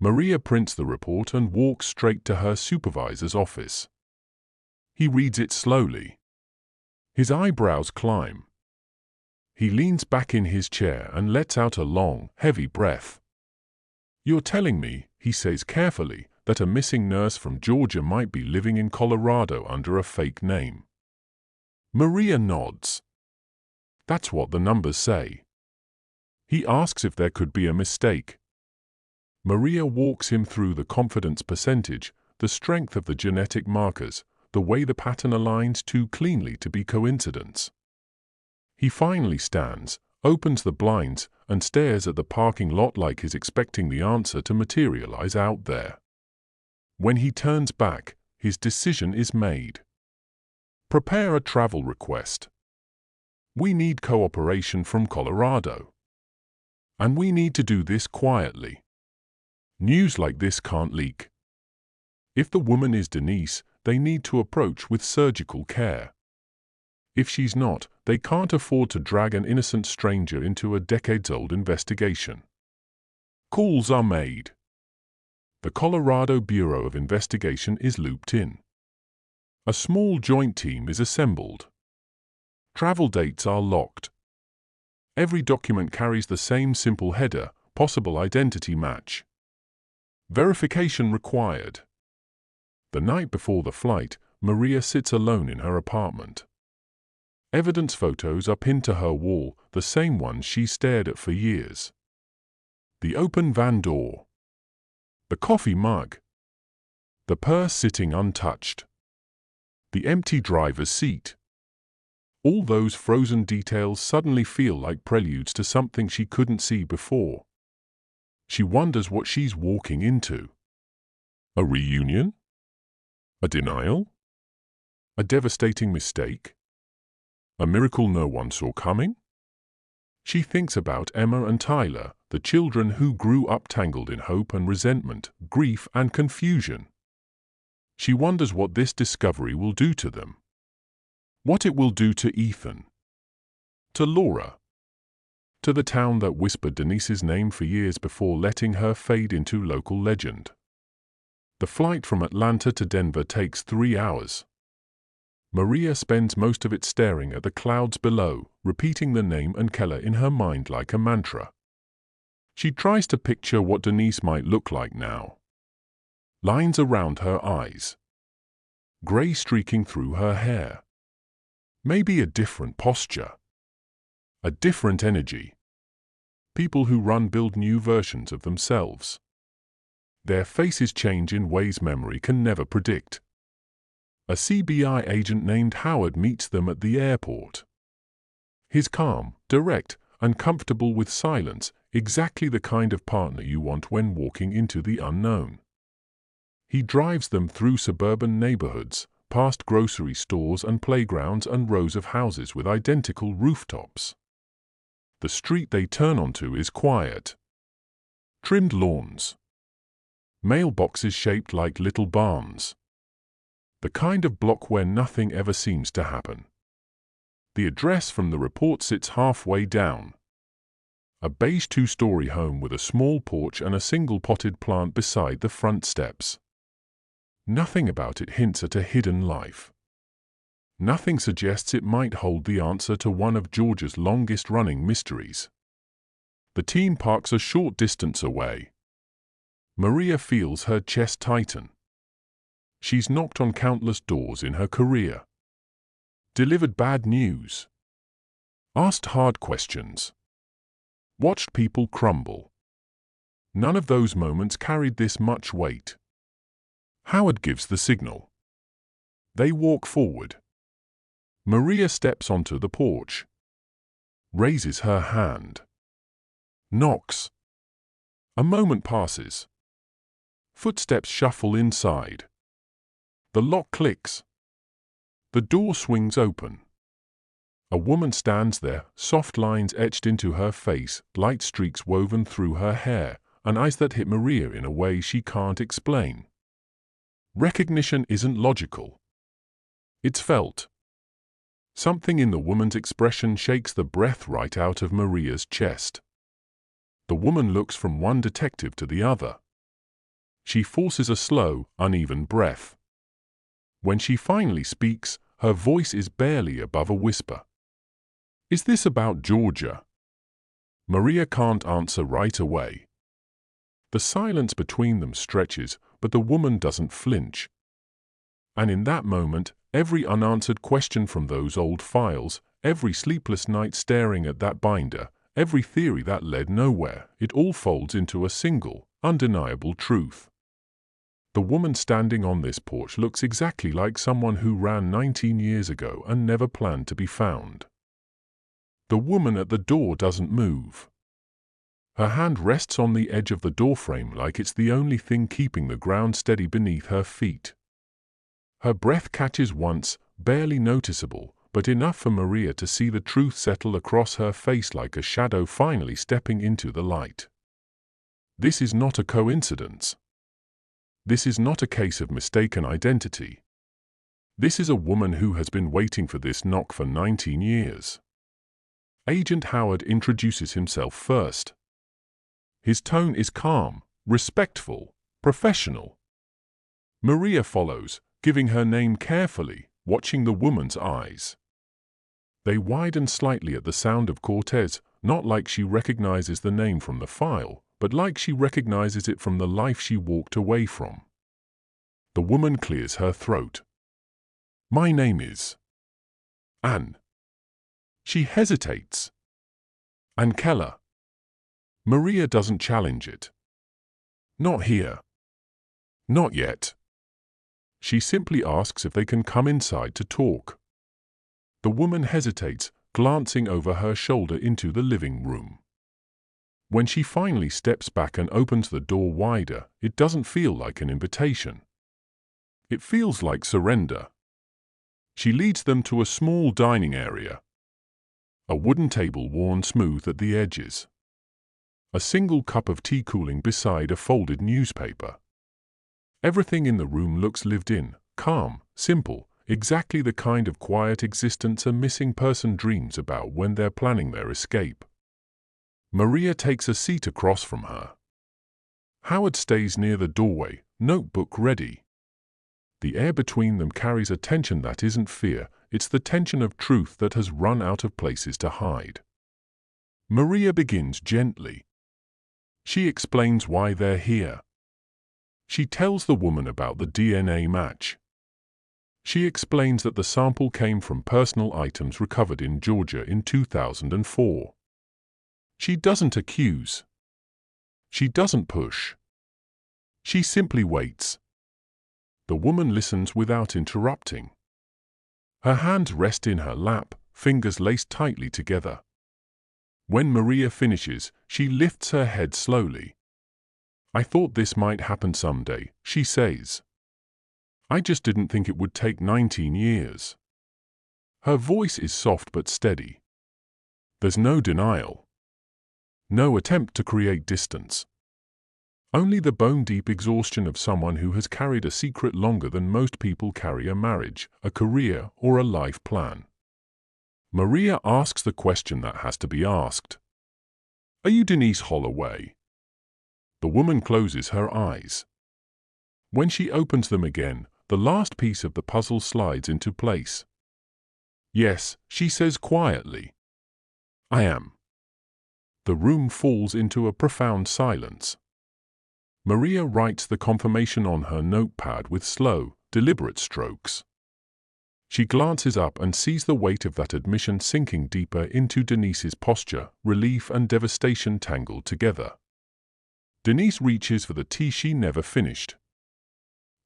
Maria prints the report and walks straight to her supervisor's office. He reads it slowly. His eyebrows climb. He leans back in his chair and lets out a long, heavy breath. "You're telling me," he says carefully, "that a missing nurse from Georgia might be living in Colorado under a fake name?" Maria nods. "That's what the numbers say." He asks if there could be a mistake. Maria walks him through the confidence percentage, the strength of the genetic markers, the way the pattern aligns too cleanly to be coincidence. He finally stands, opens the blinds, and stares at the parking lot like he's expecting the answer to materialize out there. When he turns back, his decision is made. Prepare a travel request. We need cooperation from Colorado. And we need to do this quietly. News like this can't leak. If the woman is Denise, they need to approach with surgical care. If she's not, they can't afford to drag an innocent stranger into a decades-old investigation. Calls are made. The Colorado Bureau of Investigation is looped in. A small joint team is assembled. Travel dates are locked. Every document carries the same simple header, possible identity match. Verification required. The night before the flight, Maria sits alone in her apartment. Evidence photos are pinned to her wall, the same ones she stared at for years. The open van door. The coffee mug. The purse sitting untouched. The empty driver's seat. All those frozen details suddenly feel like preludes to something she couldn't see before. She wonders what she's walking into. A reunion? A denial? A devastating mistake? A miracle no one saw coming? She thinks about Emma and Tyler, the children who grew up tangled in hope and resentment, grief and confusion. She wonders what this discovery will do to them. What it will do to Ethan. To Laura. To the town that whispered Denise's name for years before letting her fade into local legend. The flight from Atlanta to Denver takes 3 hours. Maria spends most of it staring at the clouds below, repeating the name and Keller in her mind like a mantra. She tries to picture what Denise might look like now. Lines around her eyes. Gray streaking through her hair. Maybe a different posture. A different energy. People who run build new versions of themselves. Their faces change in ways memory can never predict. A CBI agent named Howard meets them at the airport. He's calm, direct, and comfortable with silence, exactly the kind of partner you want when walking into the unknown. He drives them through suburban neighborhoods, past grocery stores and playgrounds and rows of houses with identical rooftops. The street they turn onto is quiet. Trimmed lawns. Mailboxes shaped like little barns. The kind of block where nothing ever seems to happen. The address from the report sits halfway down. A beige 2-story home with a small porch and a single potted plant beside the front steps. Nothing about it hints at a hidden life. Nothing suggests it might hold the answer to one of Georgia's longest-running mysteries. The team parks a short distance away. Maria feels her chest tighten. She's knocked on countless doors in her career. Delivered bad news. Asked hard questions. Watched people crumble. None of those moments carried this much weight. Howard gives the signal. They walk forward. Maria steps onto the porch. Raises her hand. Knocks. A moment passes. Footsteps shuffle inside. The lock clicks. The door swings open. A woman stands there, soft lines etched into her face, light streaks woven through her hair, and eyes that hit Maria in a way she can't explain. Recognition isn't logical. It's felt. Something in the woman's expression shakes the breath right out of Maria's chest. The woman looks from one detective to the other. She forces a slow, uneven breath. When she finally speaks, her voice is barely above a whisper. "Is this about Georgia?" Maria can't answer right away. The silence between them stretches, but the woman doesn't flinch. And in that moment, every unanswered question from those old files, every sleepless night staring at that binder, every theory that led nowhere, it all folds into a single, undeniable truth. The woman standing on this porch looks exactly like someone who ran 19 years ago and never planned to be found. The woman at the door doesn't move. Her hand rests on the edge of the doorframe like it's the only thing keeping the ground steady beneath her feet. Her breath catches once, barely noticeable, but enough for Maria to see the truth settle across her face like a shadow finally stepping into the light. This is not a coincidence. This is not a case of mistaken identity. This is a woman who has been waiting for this knock for 19 years. Agent Howard introduces himself first. His tone is calm, respectful, professional. Maria follows, giving her name carefully, watching the woman's eyes. They widen slightly at the sound of Cortez, not like she recognizes the name from the file, but like she recognizes it from the life she walked away from. The woman clears her throat. "My name is Anne." She hesitates. "Ann Keller." Maria doesn't challenge it. "Not here." "Not yet." She simply asks if they can come inside to talk. The woman hesitates, glancing over her shoulder into the living room. When she finally steps back and opens the door wider, it doesn't feel like an invitation. It feels like surrender. She leads them to a small dining area. A wooden table worn smooth at the edges. A single cup of tea cooling beside a folded newspaper. Everything in the room looks lived in, calm, simple, exactly the kind of quiet existence a missing person dreams about when they're planning their escape. Maria takes a seat across from her. Howard stays near the doorway, notebook ready. The air between them carries a tension that isn't fear, it's the tension of truth that has run out of places to hide. Maria begins gently. She explains why they're here. She tells the woman about the DNA match. She explains that the sample came from personal items recovered in Georgia in 2004. She doesn't accuse. She doesn't push. She simply waits. The woman listens without interrupting. Her hands rest in her lap, fingers laced tightly together. When Maria finishes, she lifts her head slowly. "I thought this might happen someday," she says. "I just didn't think it would take 19 years." Her voice is soft but steady. There's no denial. No attempt to create distance. Only the bone-deep exhaustion of someone who has carried a secret longer than most people carry a marriage, a career, or a life plan. Maria asks the question that has to be asked. "Are you Denise Holloway?" The woman closes her eyes. When she opens them again, the last piece of the puzzle slides into place. "Yes," she says quietly. "I am." The room falls into a profound silence. Maria writes the confirmation on her notepad with slow, deliberate strokes. She glances up and sees the weight of that admission sinking deeper into Denise's posture, relief and devastation tangled together. Denise reaches for the tea she never finished.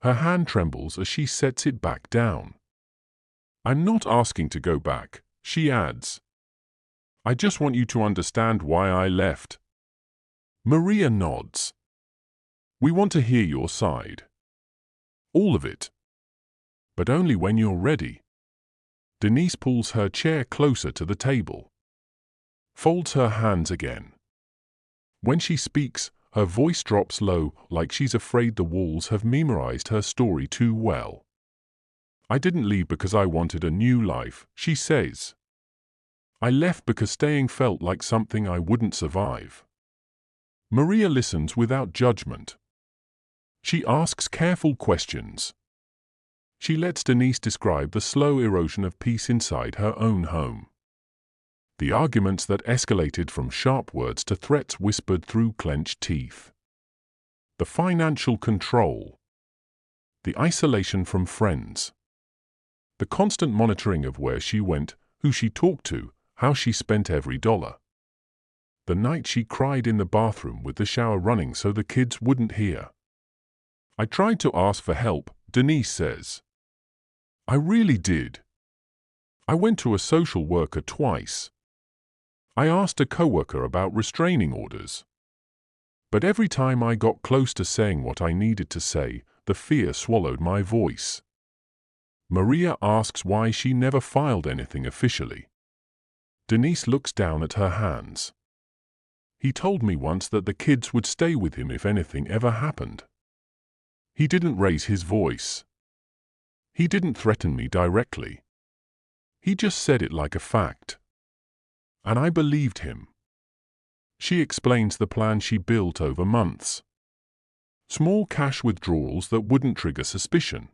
Her hand trembles as she sets it back down. "I'm not asking to go back," she adds. "I just want you to understand why I left." Maria nods. "We want to hear your side. All of it. But only when you're ready." Denise pulls her chair closer to the table, folds her hands again. When she speaks, her voice drops low, like she's afraid the walls have memorized her story too well. I didn't leave because I wanted a new life, she says. I left because staying felt like something I wouldn't survive. Maria listens without judgment. She asks careful questions. She lets Denise describe the slow erosion of peace inside her own home. The arguments that escalated from sharp words to threats whispered through clenched teeth. The financial control. The isolation from friends. The constant monitoring of where she went, who she talked to, how she spent every dollar. The night she cried in the bathroom with the shower running so the kids wouldn't hear. I tried to ask for help, Denise says. I really did. I went to a social worker twice. I asked a coworker about restraining orders. But every time I got close to saying what I needed to say, the fear swallowed my voice. Maria asks why she never filed anything officially. Denise looks down at her hands. He told me once that the kids would stay with him if anything ever happened. He didn't raise his voice. He didn't threaten me directly. He just said it like a fact. And I believed him. She explains the plan she built over months. Small cash withdrawals that wouldn't trigger suspicion.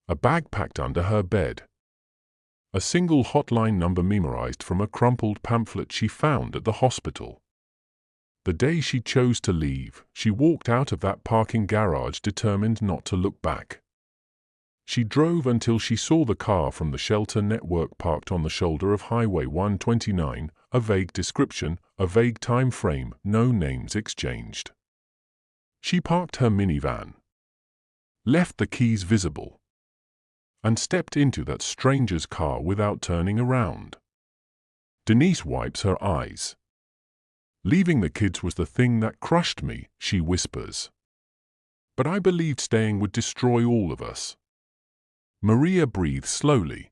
A bag packed under her bed. A single hotline number memorized from a crumpled pamphlet she found at the hospital. The day she chose to leave, she walked out of that parking garage determined not to look back. She drove until she saw the car from the shelter network parked on the shoulder of Highway 129, a vague description, a vague time frame, no names exchanged. She parked her minivan, left the keys visible, and stepped into that stranger's car without turning around. Denise wipes her eyes. Leaving the kids was the thing that crushed me, she whispers. But I believed staying would destroy all of us. Maria breathes slowly.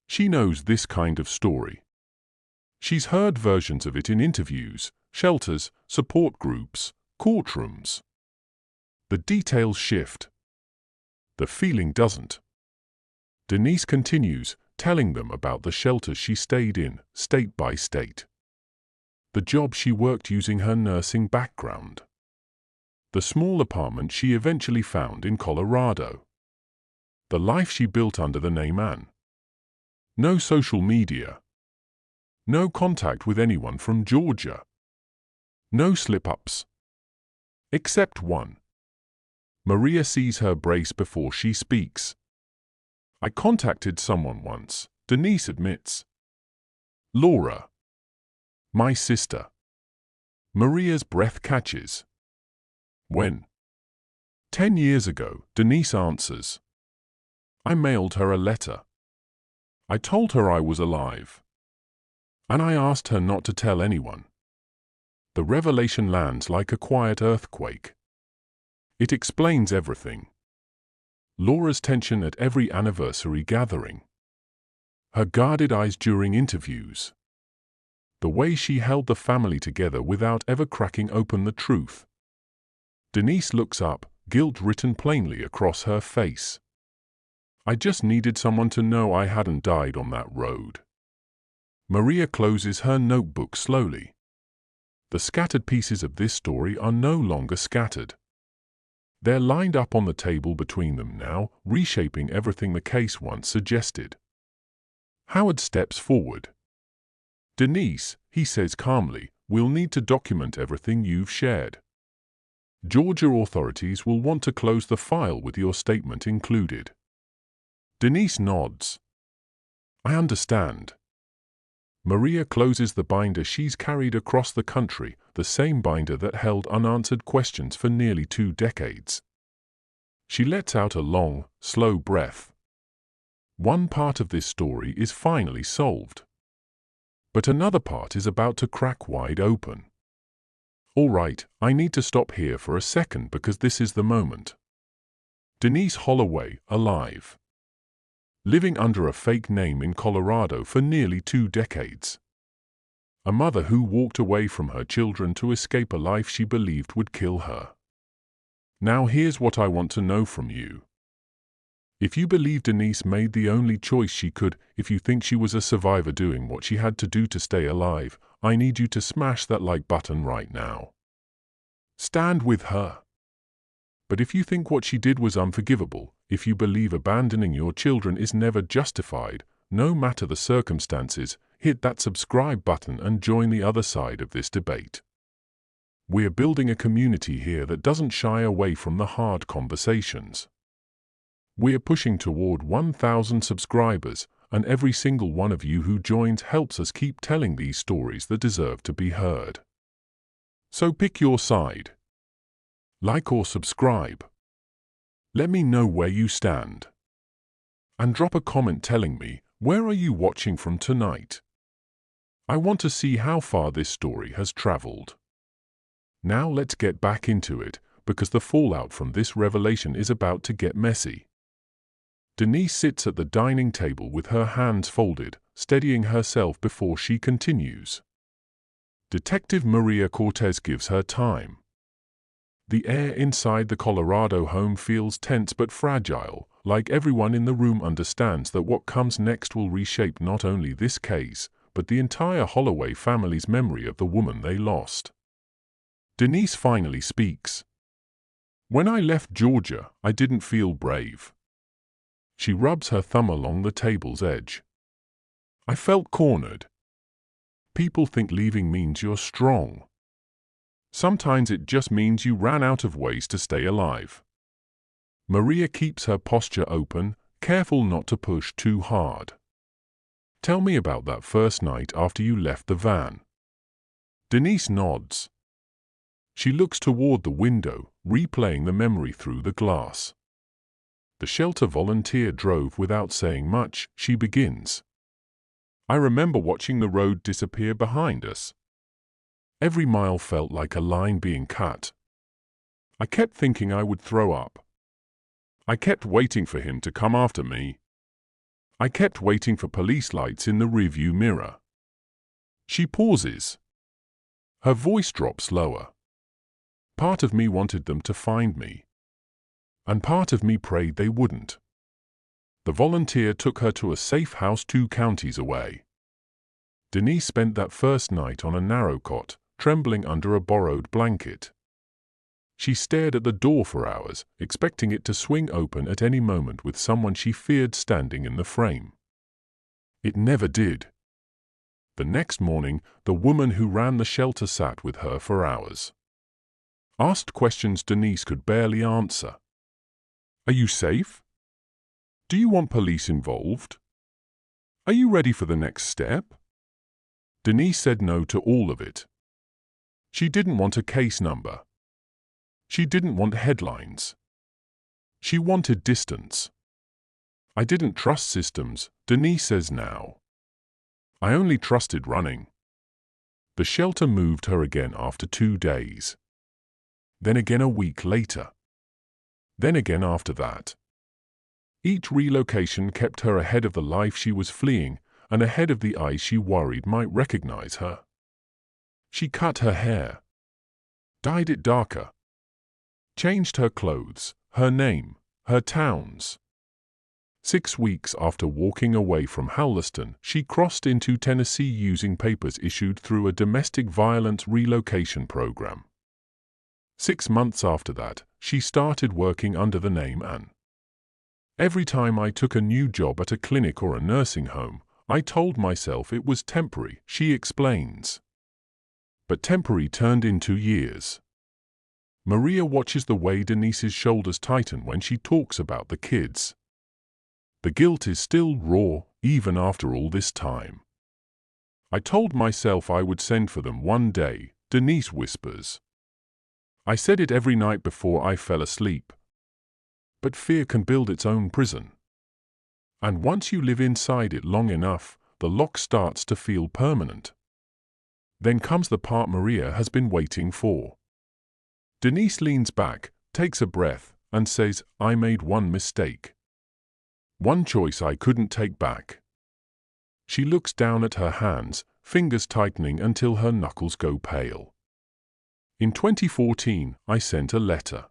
She knows this kind of story. She's heard versions of it in interviews, shelters, support groups, courtrooms. The details shift. The feeling doesn't. Denise continues, telling them about the shelters she stayed in, state by state. The job she worked using her nursing background. The small apartment she eventually found in Colorado. The life she built under the name Anne. No social media. No contact with anyone from Georgia. No slip-ups. Except one. Maria sees her brace before she speaks. I contacted someone once, Denise admits. Laura. My sister. Maria's breath catches. When? 10 years ago, Denise answers. I mailed her a letter. I told her I was alive. And I asked her not to tell anyone. The revelation lands like a quiet earthquake. It explains everything. Laura's tension at every anniversary gathering. Her guarded eyes during interviews. The way she held the family together without ever cracking open the truth. Denise looks up, guilt written plainly across her face. I just needed someone to know I hadn't died on that road. Maria closes her notebook slowly. The scattered pieces of this story are no longer scattered. They're lined up on the table between them now, reshaping everything the case once suggested. Howard steps forward. Denise, he says calmly, we'll need to document everything you've shared. Georgia authorities will want to close the file with your statement included. Denise nods. I understand. Maria closes the binder she's carried across the country, the same binder that held unanswered questions for nearly 2 decades. She lets out a long, slow breath. One part of this story is finally solved. But another part is about to crack wide open. All right, I need to stop here for a second because this is the moment. Denise Holloway, alive. living under a fake name in Colorado for nearly 2 decades. A mother who walked away from her children to escape a life she believed would kill her. Now here's what I want to know from you. If you believe Denise made the only choice she could, if you think she was a survivor doing what she had to do to stay alive, I need you to smash that like button right now. Stand with her. But if you think what she did was unforgivable, if you believe abandoning your children is never justified, no matter the circumstances, hit that subscribe button and join the other side of this debate. We're building a community here that doesn't shy away from the hard conversations. We're pushing toward 1,000 subscribers, and every single one of you who joins helps us keep telling these stories that deserve to be heard. So pick your side. Like or subscribe. Let me know where you stand. And drop a comment telling me, where are you watching from tonight? I want to see how far this story has traveled. Now let's get back into it, because the fallout from this revelation is about to get messy. Denise sits at the dining table with her hands folded, steadying herself before she continues. Detective Maria Cortez gives her time. The air inside the Colorado home feels tense but fragile, like everyone in the room understands that what comes next will reshape not only this case, but the entire Holloway family's memory of the woman they lost. Denise finally speaks. When I left Georgia, I didn't feel brave. She rubs her thumb along the table's edge. I felt cornered. People think leaving means you're strong. Sometimes it just means you ran out of ways to stay alive. Maria keeps her posture open, careful not to push too hard. Tell me about that first night after you left the van. Denise nods. She looks toward the window, replaying the memory through the glass. The shelter volunteer drove without saying much. She begins. I remember watching the road disappear behind us. Every mile felt like a line being cut. I kept thinking I would throw up. I kept waiting for him to come after me. I kept waiting for police lights in the rearview mirror. She pauses. Her voice drops lower. Part of me wanted them to find me. And part of me prayed they wouldn't. The volunteer took her to a safe house 2 counties away. Denise spent that first night on a narrow cot, trembling under a borrowed blanket. She stared at the door for hours, expecting it to swing open at any moment with someone she feared standing in the frame. It never did. The next morning, the woman who ran the shelter sat with her for hours. Asked questions Denise could barely answer. Are you safe? Do you want police involved? Are you ready for the next step? Denise said no to all of it. She didn't want a case number. She didn't want headlines. She wanted distance. I didn't trust systems, Denise says now. I only trusted running. The shelter moved her again after 2 days. Then again a week later. Then again after that. Each relocation kept her ahead of the life she was fleeing and ahead of the eyes she worried might recognize her. She cut her hair, dyed it darker, changed her clothes, her name, her towns. 6 weeks after walking away from Howliston, she crossed into Tennessee using papers issued through a domestic violence relocation program. 6 months after that, she started working under the name Anne. Every time I took a new job at a clinic or a nursing home, I told myself it was temporary, she explains. But temporary turned into years. Maria watches the way Denise's shoulders tighten when she talks about the kids. The guilt is still raw, even after all this time. I told myself I would send for them one day, Denise whispers. I said it every night before I fell asleep. But fear can build its own prison. And once you live inside it long enough, the lock starts to feel permanent. Then comes the part Maria has been waiting for. Denise leans back, takes a breath, and says, I made one mistake. One choice I couldn't take back. She looks down at her hands, fingers tightening until her knuckles go pale. In 2014, I sent a letter.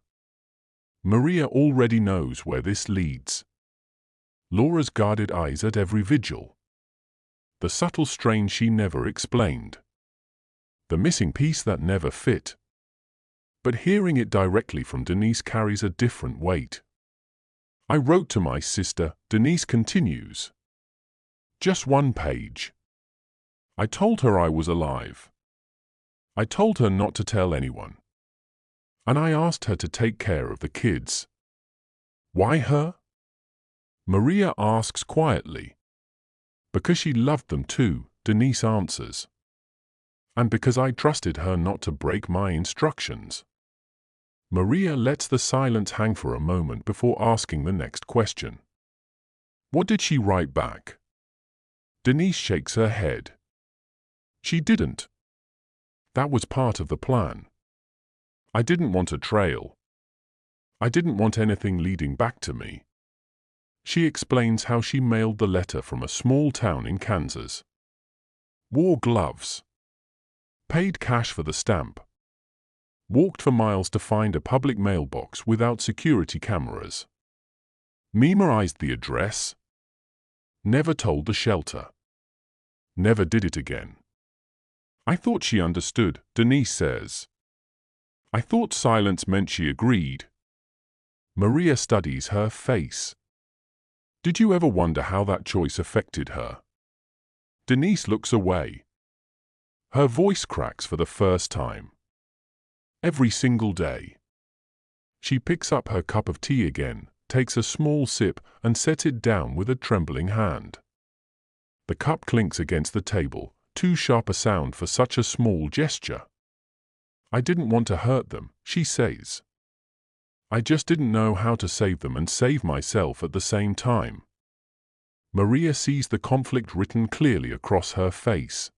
Maria already knows where this leads. Laura's guarded eyes at every vigil. The subtle strain she never explained. The missing piece that never fit. But hearing it directly from Denise carries a different weight. I wrote to my sister, Denise continues. Just one page. I told her I was alive. I told her not to tell anyone. And I asked her to take care of the kids. Why her? Maria asks quietly. Because she loved them too, Denise answers. And because I trusted her not to break my instructions. Maria lets the silence hang for a moment before asking the next question. What did she write back? Denise shakes her head. She didn't. That was part of the plan. I didn't want a trail. I didn't want anything leading back to me. She explains how she mailed the letter from a small town in Kansas. Wore gloves. Paid cash for the stamp. Walked for miles to find a public mailbox without security cameras. Memorized the address. Never told the shelter. Never did it again. I thought she understood, Denise says. I thought silence meant she agreed. Maria studies her face. Did you ever wonder how that choice affected her? Denise looks away. Her voice cracks for the first time. Every single day. She picks up her cup of tea again, takes a small sip and sets it down with a trembling hand. The cup clinks against the table, too sharp a sound for such a small gesture. I didn't want to hurt them, she says. I just didn't know how to save them and save myself at the same time. Maria sees the conflict written clearly across her face.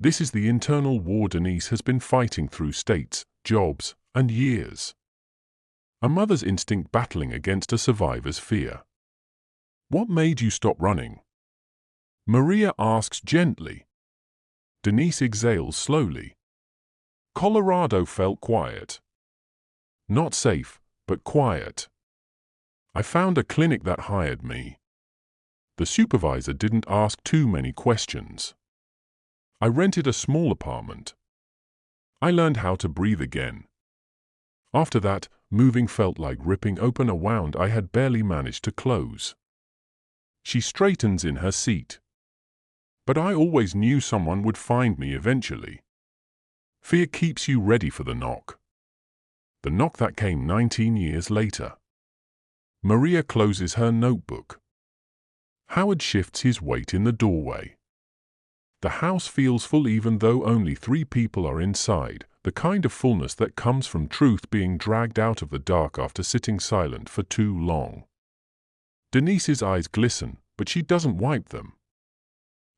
This is the internal war Denise has been fighting through states, jobs, and years. A mother's instinct battling against a survivor's fear. What made you stop running? Maria asks gently. Denise exhales slowly. Colorado felt quiet. Not safe, but quiet. I found a clinic that hired me. The supervisor didn't ask too many questions. I rented a small apartment. I learned how to breathe again. After that, moving felt like ripping open a wound I had barely managed to close. She straightens in her seat. But I always knew someone would find me eventually. Fear keeps you ready for the knock. The knock that came 19 years later. Maria closes her notebook. Howard shifts his weight in the doorway. The house feels full even though only 3 people are inside, the kind of fullness that comes from truth being dragged out of the dark after sitting silent for too long. Denise's eyes glisten, but she doesn't wipe them.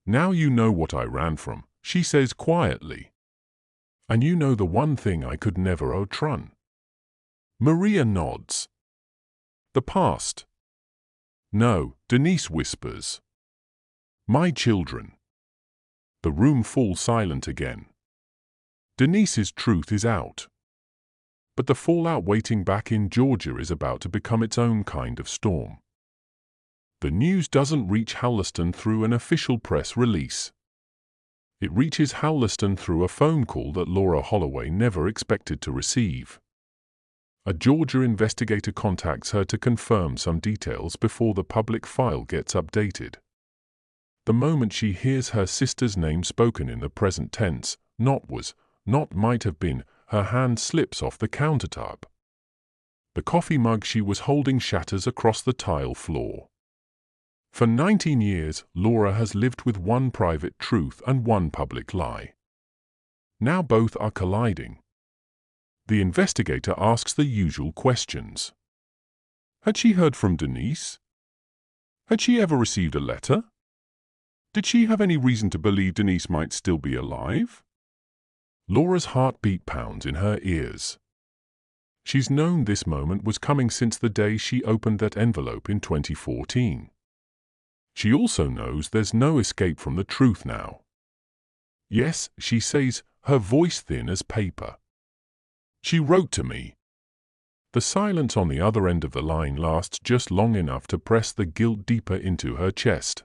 Now you know what I ran from, she says quietly. And you know the one thing I could never outrun. Maria nods. The past. No, Denise whispers. My children. The room falls silent again. Denise's truth is out. But the fallout waiting back in Georgia is about to become its own kind of storm. The news doesn't reach Halliston through an official press release. It reaches Halliston through a phone call that Laura Holloway never expected to receive. A Georgia investigator contacts her to confirm some details before the public file gets updated. The moment she hears her sister's name spoken in the present tense, not was, not might have been, her hand slips off the countertop. The coffee mug she was holding shatters across the tile floor. For 19 years, Laura has lived with one private truth and one public lie. Now both are colliding. The investigator asks the usual questions. Had she heard from Denise? Had she ever received a letter? Did she have any reason to believe Denise might still be alive? Laura's heartbeat pounds in her ears. She's known this moment was coming since the day she opened that envelope in 2014. She also knows there's no escape from the truth now. Yes, she says, her voice thin as paper. She wrote to me. The silence on the other end of the line lasts just long enough to press the guilt deeper into her chest.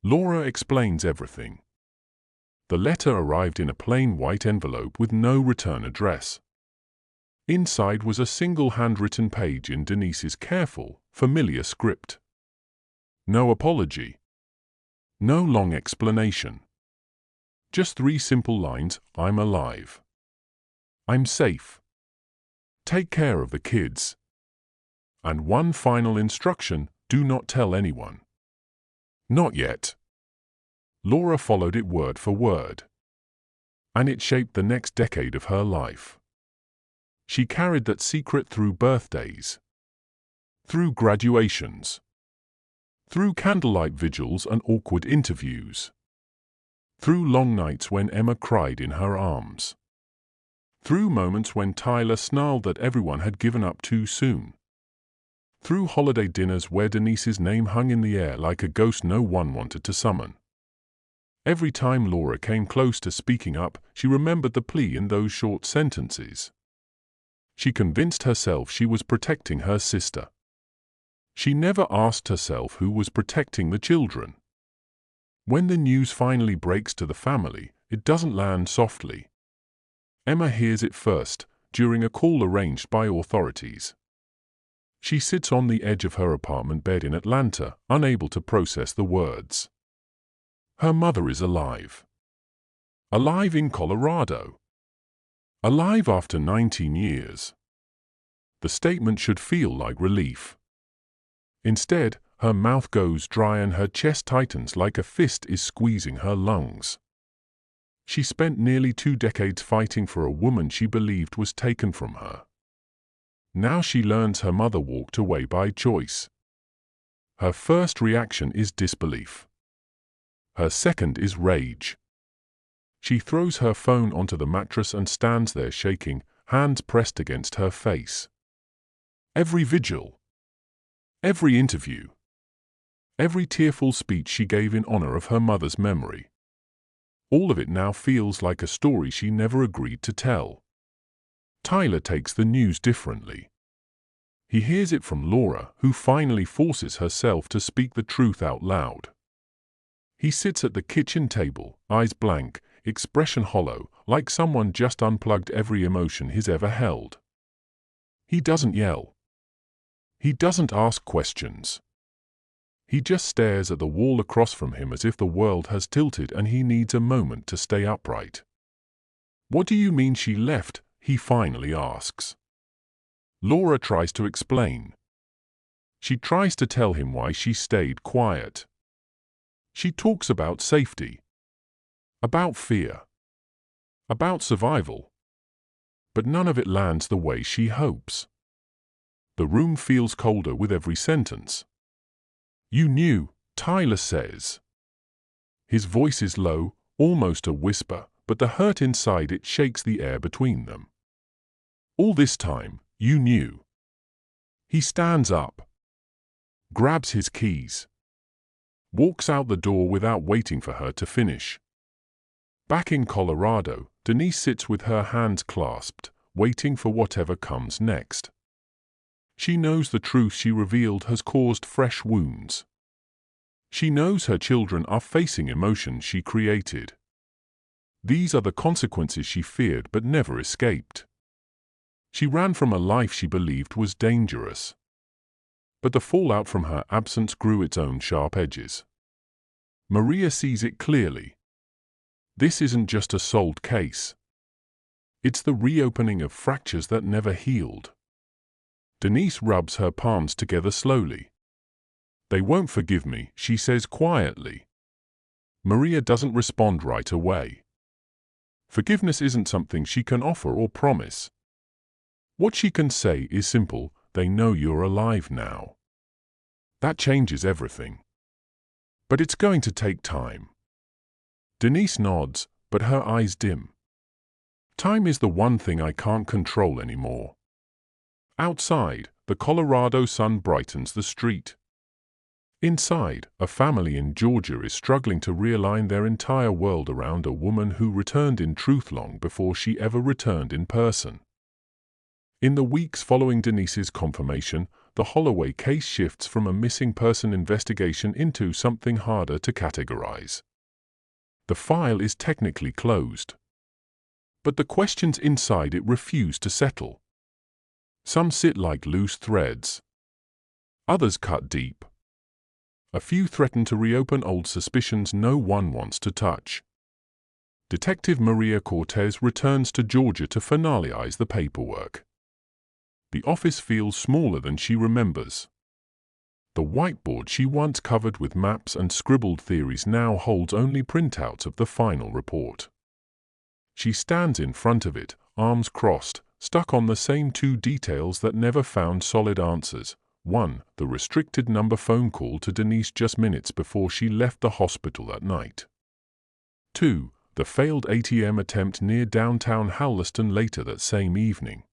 Laura explains everything. The letter arrived in a plain white envelope with no return address. Inside was a single handwritten page in Denise's careful, familiar script. No apology. No long explanation. Just 3 simple lines: I'm alive. I'm safe. Take care of the kids. And one final instruction: do not tell anyone. Not yet. Laura followed it word for word. And it shaped the next decade of her life. She carried that secret through birthdays, through graduations, through candlelight vigils and awkward interviews, through long nights when Emma cried in her arms, through moments when Tyler snarled that everyone had given up too soon, through holiday dinners where Denise's name hung in the air like a ghost no one wanted to summon. Every time Laura came close to speaking up, she remembered the plea in those short sentences. She convinced herself she was protecting her sister. She never asked herself who was protecting the children. When the news finally breaks to the family, it doesn't land softly. Emma hears it first, during a call arranged by authorities. She sits on the edge of her apartment bed in Atlanta, unable to process the words. Her mother is alive. Alive in Colorado. Alive after 19 years. The statement should feel like relief. Instead, her mouth goes dry and her chest tightens like a fist is squeezing her lungs. She spent nearly 2 decades fighting for a woman she believed was taken from her. Now she learns her mother walked away by choice. Her first reaction is disbelief. Her second is rage. She throws her phone onto the mattress and stands there shaking, hands pressed against her face. Every vigil, every interview, every tearful speech she gave in honor of her mother's memory. All of it now feels like a story she never agreed to tell. Tyler takes the news differently. He hears it from Laura, who finally forces herself to speak the truth out loud. He sits at the kitchen table, eyes blank, expression hollow, like someone just unplugged every emotion he's ever held. He doesn't yell. He doesn't ask questions. He just stares at the wall across from him as if the world has tilted and he needs a moment to stay upright. What do you mean she left? He finally asks. Laura tries to explain. She tries to tell him why she stayed quiet. She talks about safety, about fear, about survival. But none of it lands the way she hopes. The room feels colder with every sentence. You knew, Tyler says. His voice is low, almost a whisper, but the hurt inside it shakes the air between them. All this time, you knew. He stands up, grabs his keys, walks out the door without waiting for her to finish. Back in Colorado, Denise sits with her hands clasped, waiting for whatever comes next. She knows the truth she revealed has caused fresh wounds. She knows her children are facing emotions she created. These are the consequences she feared but never escaped. She ran from a life she believed was dangerous. But the fallout from her absence grew its own sharp edges. Maria sees it clearly. This isn't just a solved case. It's the reopening of fractures that never healed. Denise rubs her palms together slowly. They won't forgive me, she says quietly. Maria doesn't respond right away. Forgiveness isn't something she can offer or promise. What she can say is simple: they know you're alive now. That changes everything. But it's going to take time. Denise nods, but her eyes dim. Time is the one thing I can't control anymore. Outside, the Colorado sun brightens the street. Inside, a family in Georgia is struggling to realign their entire world around a woman who returned in truth long before she ever returned in person. In the weeks following Denise's confirmation, the Holloway case shifts from a missing person investigation into something harder to categorize. The file is technically closed, but the questions inside it refuse to settle. Some sit like loose threads. Others cut deep. A few threaten to reopen old suspicions no one wants to touch. Detective Maria Cortez returns to Georgia to finalize the paperwork. The office feels smaller than she remembers. The whiteboard she once covered with maps and scribbled theories now holds only printouts of the final report. She stands in front of it, arms crossed, stuck on the same two details that never found solid answers. 1. The restricted number phone call to Denise just minutes before she left the hospital that night. 2. The failed ATM attempt near downtown Halliston later that same evening.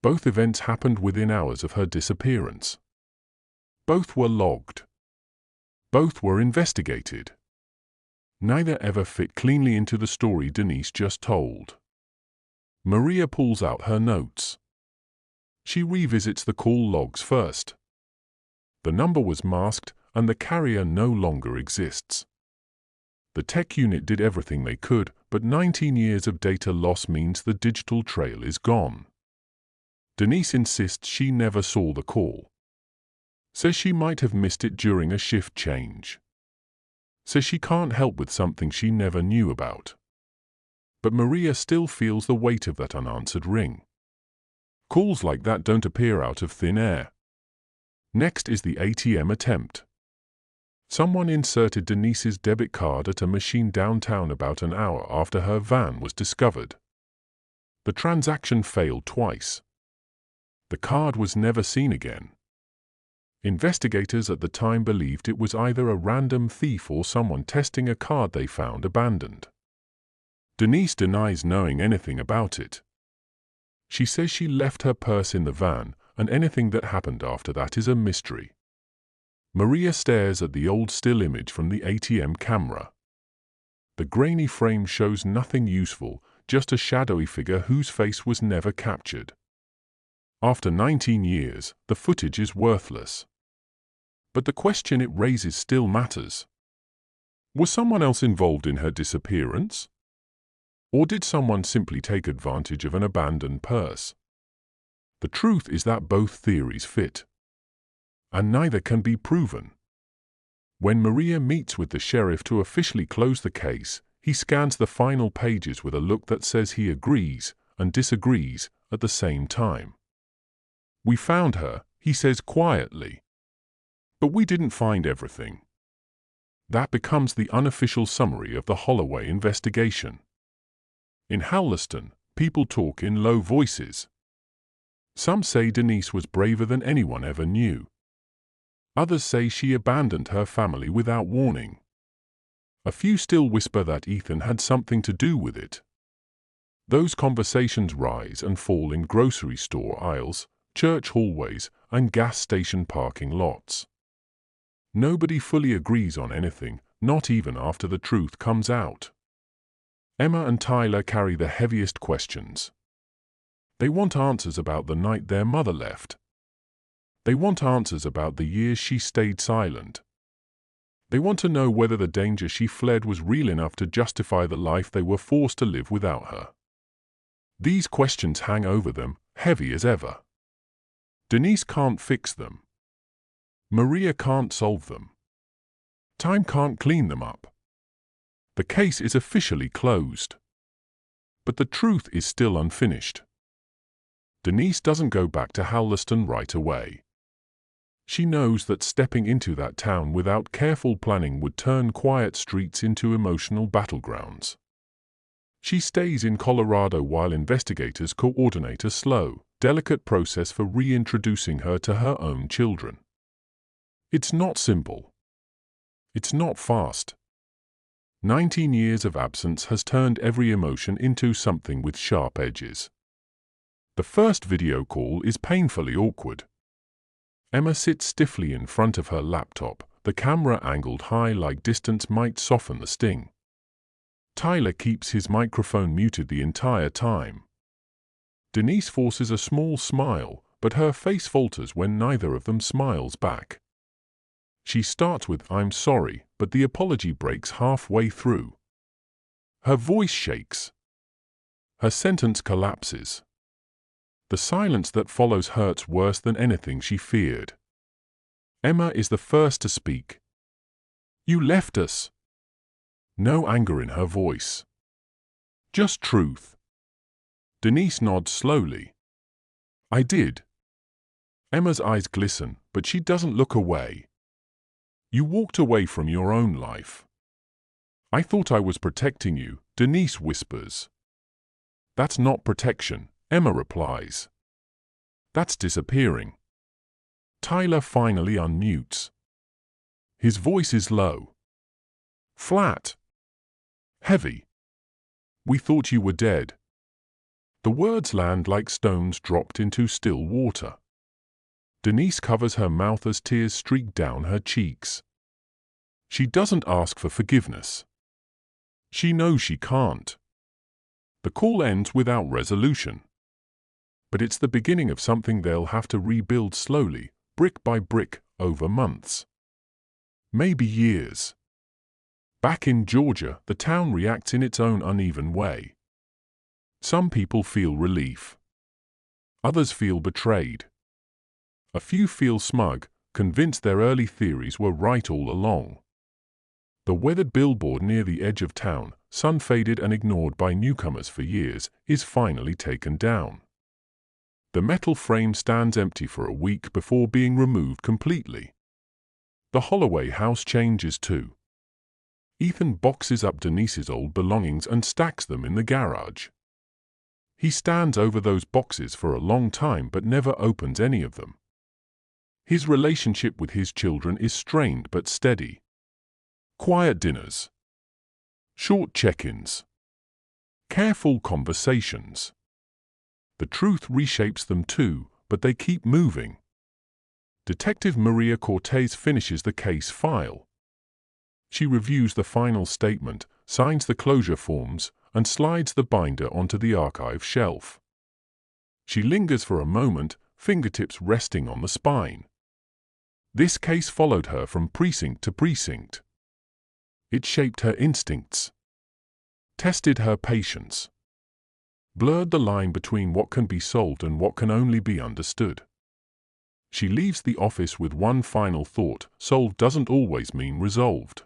Both events happened within hours of her disappearance. Both were logged. Both were investigated. Neither ever fit cleanly into the story Denise just told. Maria pulls out her notes. She revisits the call logs first. The number was masked, and the carrier no longer exists. The tech unit did everything they could, but 19 years of data loss means the digital trail is gone. Denise insists she never saw the call. Says she might have missed it during a shift change. Says she can't help with something she never knew about. But Maria still feels the weight of that unanswered ring. Calls like that don't appear out of thin air. Next is the ATM attempt. Someone inserted Denise's debit card at a machine downtown about an hour after her van was discovered. The transaction failed twice. The card was never seen again. Investigators at the time believed it was either a random thief or someone testing a card they found abandoned. Denise denies knowing anything about it. She says she left her purse in the van, and anything that happened after that is a mystery. Maria stares at the old still image from the ATM camera. The grainy frame shows nothing useful, just a shadowy figure whose face was never captured. After 19 years, the footage is worthless. But the question it raises still matters. Was someone else involved in her disappearance? Or did someone simply take advantage of an abandoned purse? The truth is that both theories fit. And neither can be proven. When Maria meets with the sheriff to officially close the case, he scans the final pages with a look that says he agrees and disagrees at the same time. "We found her," he says quietly. "But we didn't find everything." That becomes the unofficial summary of the Holloway investigation. In Halliston, people talk in low voices. Some say Denise was braver than anyone ever knew. Others say she abandoned her family without warning. A few still whisper that Ethan had something to do with it. Those conversations rise and fall in grocery store aisles, church hallways, and gas station parking lots. Nobody fully agrees on anything, not even after the truth comes out. Emma and Tyler carry the heaviest questions. They want answers about the night their mother left. They want answers about the years she stayed silent. They want to know whether the danger she fled was real enough to justify the life they were forced to live without her. These questions hang over them, heavy as ever. Denise can't fix them. Maria can't solve them. Time can't clean them up. The case is officially closed. But the truth is still unfinished. Denise doesn't go back to Halliston right away. She knows that stepping into that town without careful planning would turn quiet streets into emotional battlegrounds. She stays in Colorado while investigators coordinate a slow, delicate process for reintroducing her to her own children. It's not simple. It's not fast. 19 years of absence has turned every emotion into something with sharp edges. The first video call is painfully awkward. Emma sits stiffly in front of her laptop, the camera angled high like distance might soften the sting. Tyler keeps his microphone muted the entire time. Denise forces a small smile, but her face falters when neither of them smiles back. She starts with "I'm sorry," but the apology breaks halfway through. Her voice shakes. Her sentence collapses. The silence that follows hurts worse than anything she feared. Emma is the first to speak. "You left us." No anger in her voice. Just truth. Denise nods slowly. "I did." Emma's eyes glisten, but she doesn't look away. "You walked away from your own life." "I thought I was protecting you," Denise whispers. "That's not protection," Emma replies. "That's disappearing." Tyler finally unmutes. His voice is low. Flat. Heavy. "We thought you were dead." The words land like stones dropped into still water. Denise covers her mouth as tears streak down her cheeks. She doesn't ask for forgiveness. She knows she can't. The call ends without resolution. But it's the beginning of something they'll have to rebuild slowly, brick by brick, over months. Maybe years. Back in Georgia, the town reacts in its own uneven way. Some people feel relief. Others feel betrayed. A few feel smug, convinced their early theories were right all along. The weathered billboard near the edge of town, sun-faded and ignored by newcomers for years, is finally taken down. The metal frame stands empty for a week before being removed completely. The Holloway house changes too. Ethan boxes up Denise's old belongings and stacks them in the garage. He stands over those boxes for a long time but never opens any of them. His relationship with his children is strained but steady. Quiet dinners. Short check-ins. Careful conversations. The truth reshapes them too, but they keep moving. Detective Maria Cortez finishes the case file. She reviews the final statement, signs the closure forms, and slides the binder onto the archive shelf. She lingers for a moment, fingertips resting on the spine. This case followed her from precinct to precinct. It shaped her instincts, tested her patience, blurred the line between what can be solved and what can only be understood. She leaves the office with one final thought: solved doesn't always mean resolved.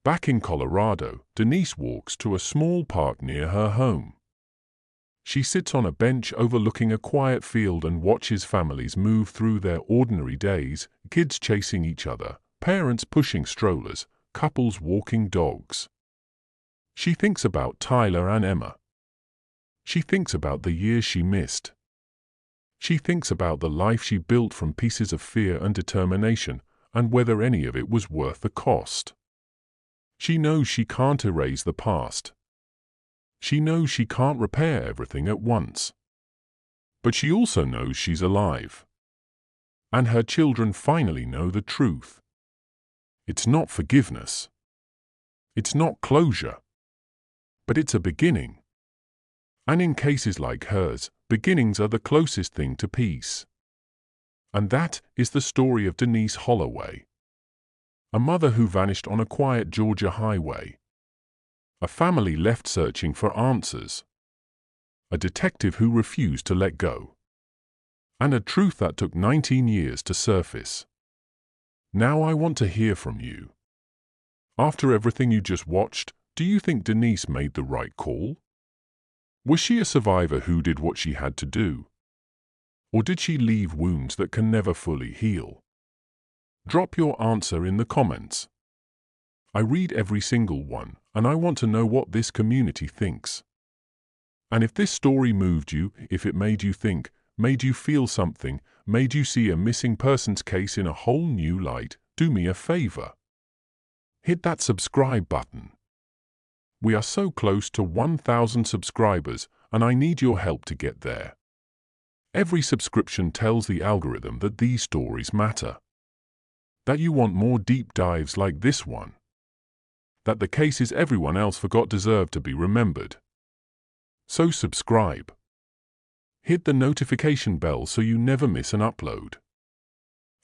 Back in Colorado, Denise walks to a small park near her home. She sits on a bench overlooking a quiet field and watches families move through their ordinary days, kids chasing each other, parents pushing strollers, couples walking dogs. She thinks about Tyler and Emma. She thinks about the years she missed. She thinks about the life she built from pieces of fear and determination, and whether any of it was worth the cost. She knows she can't erase the past. She knows she can't repair everything at once. But she also knows she's alive. And her children finally know the truth. It's not forgiveness. It's not closure. But it's a beginning. And in cases like hers, beginnings are the closest thing to peace. And that is the story of Denise Holloway. A mother who vanished on a quiet Georgia highway. A family left searching for answers. A detective who refused to let go. And a truth that took 19 years to surface. Now I want to hear from you. After everything you just watched, do you think Denise made the right call? Was she a survivor who did what she had to do? Or did she leave wounds that can never fully heal? Drop your answer in the comments. I read every single one, and I want to know what this community thinks. And if this story moved you, if it made you think, made you feel something, made you see a missing person's case in a whole new light, do me a favor. Hit that subscribe button. We are so close to 1,000 subscribers, and I need your help to get there. Every subscription tells the algorithm that these stories matter, that you want more deep dives like this one, that the cases everyone else forgot deserve to be remembered. So subscribe. Hit the notification bell so you never miss an upload.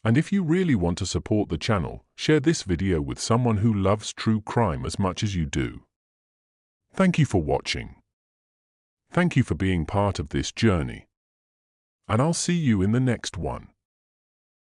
And if you really want to support the channel, share this video with someone who loves true crime as much as you do. Thank you for watching. Thank you for being part of this journey. And I'll see you in the next one.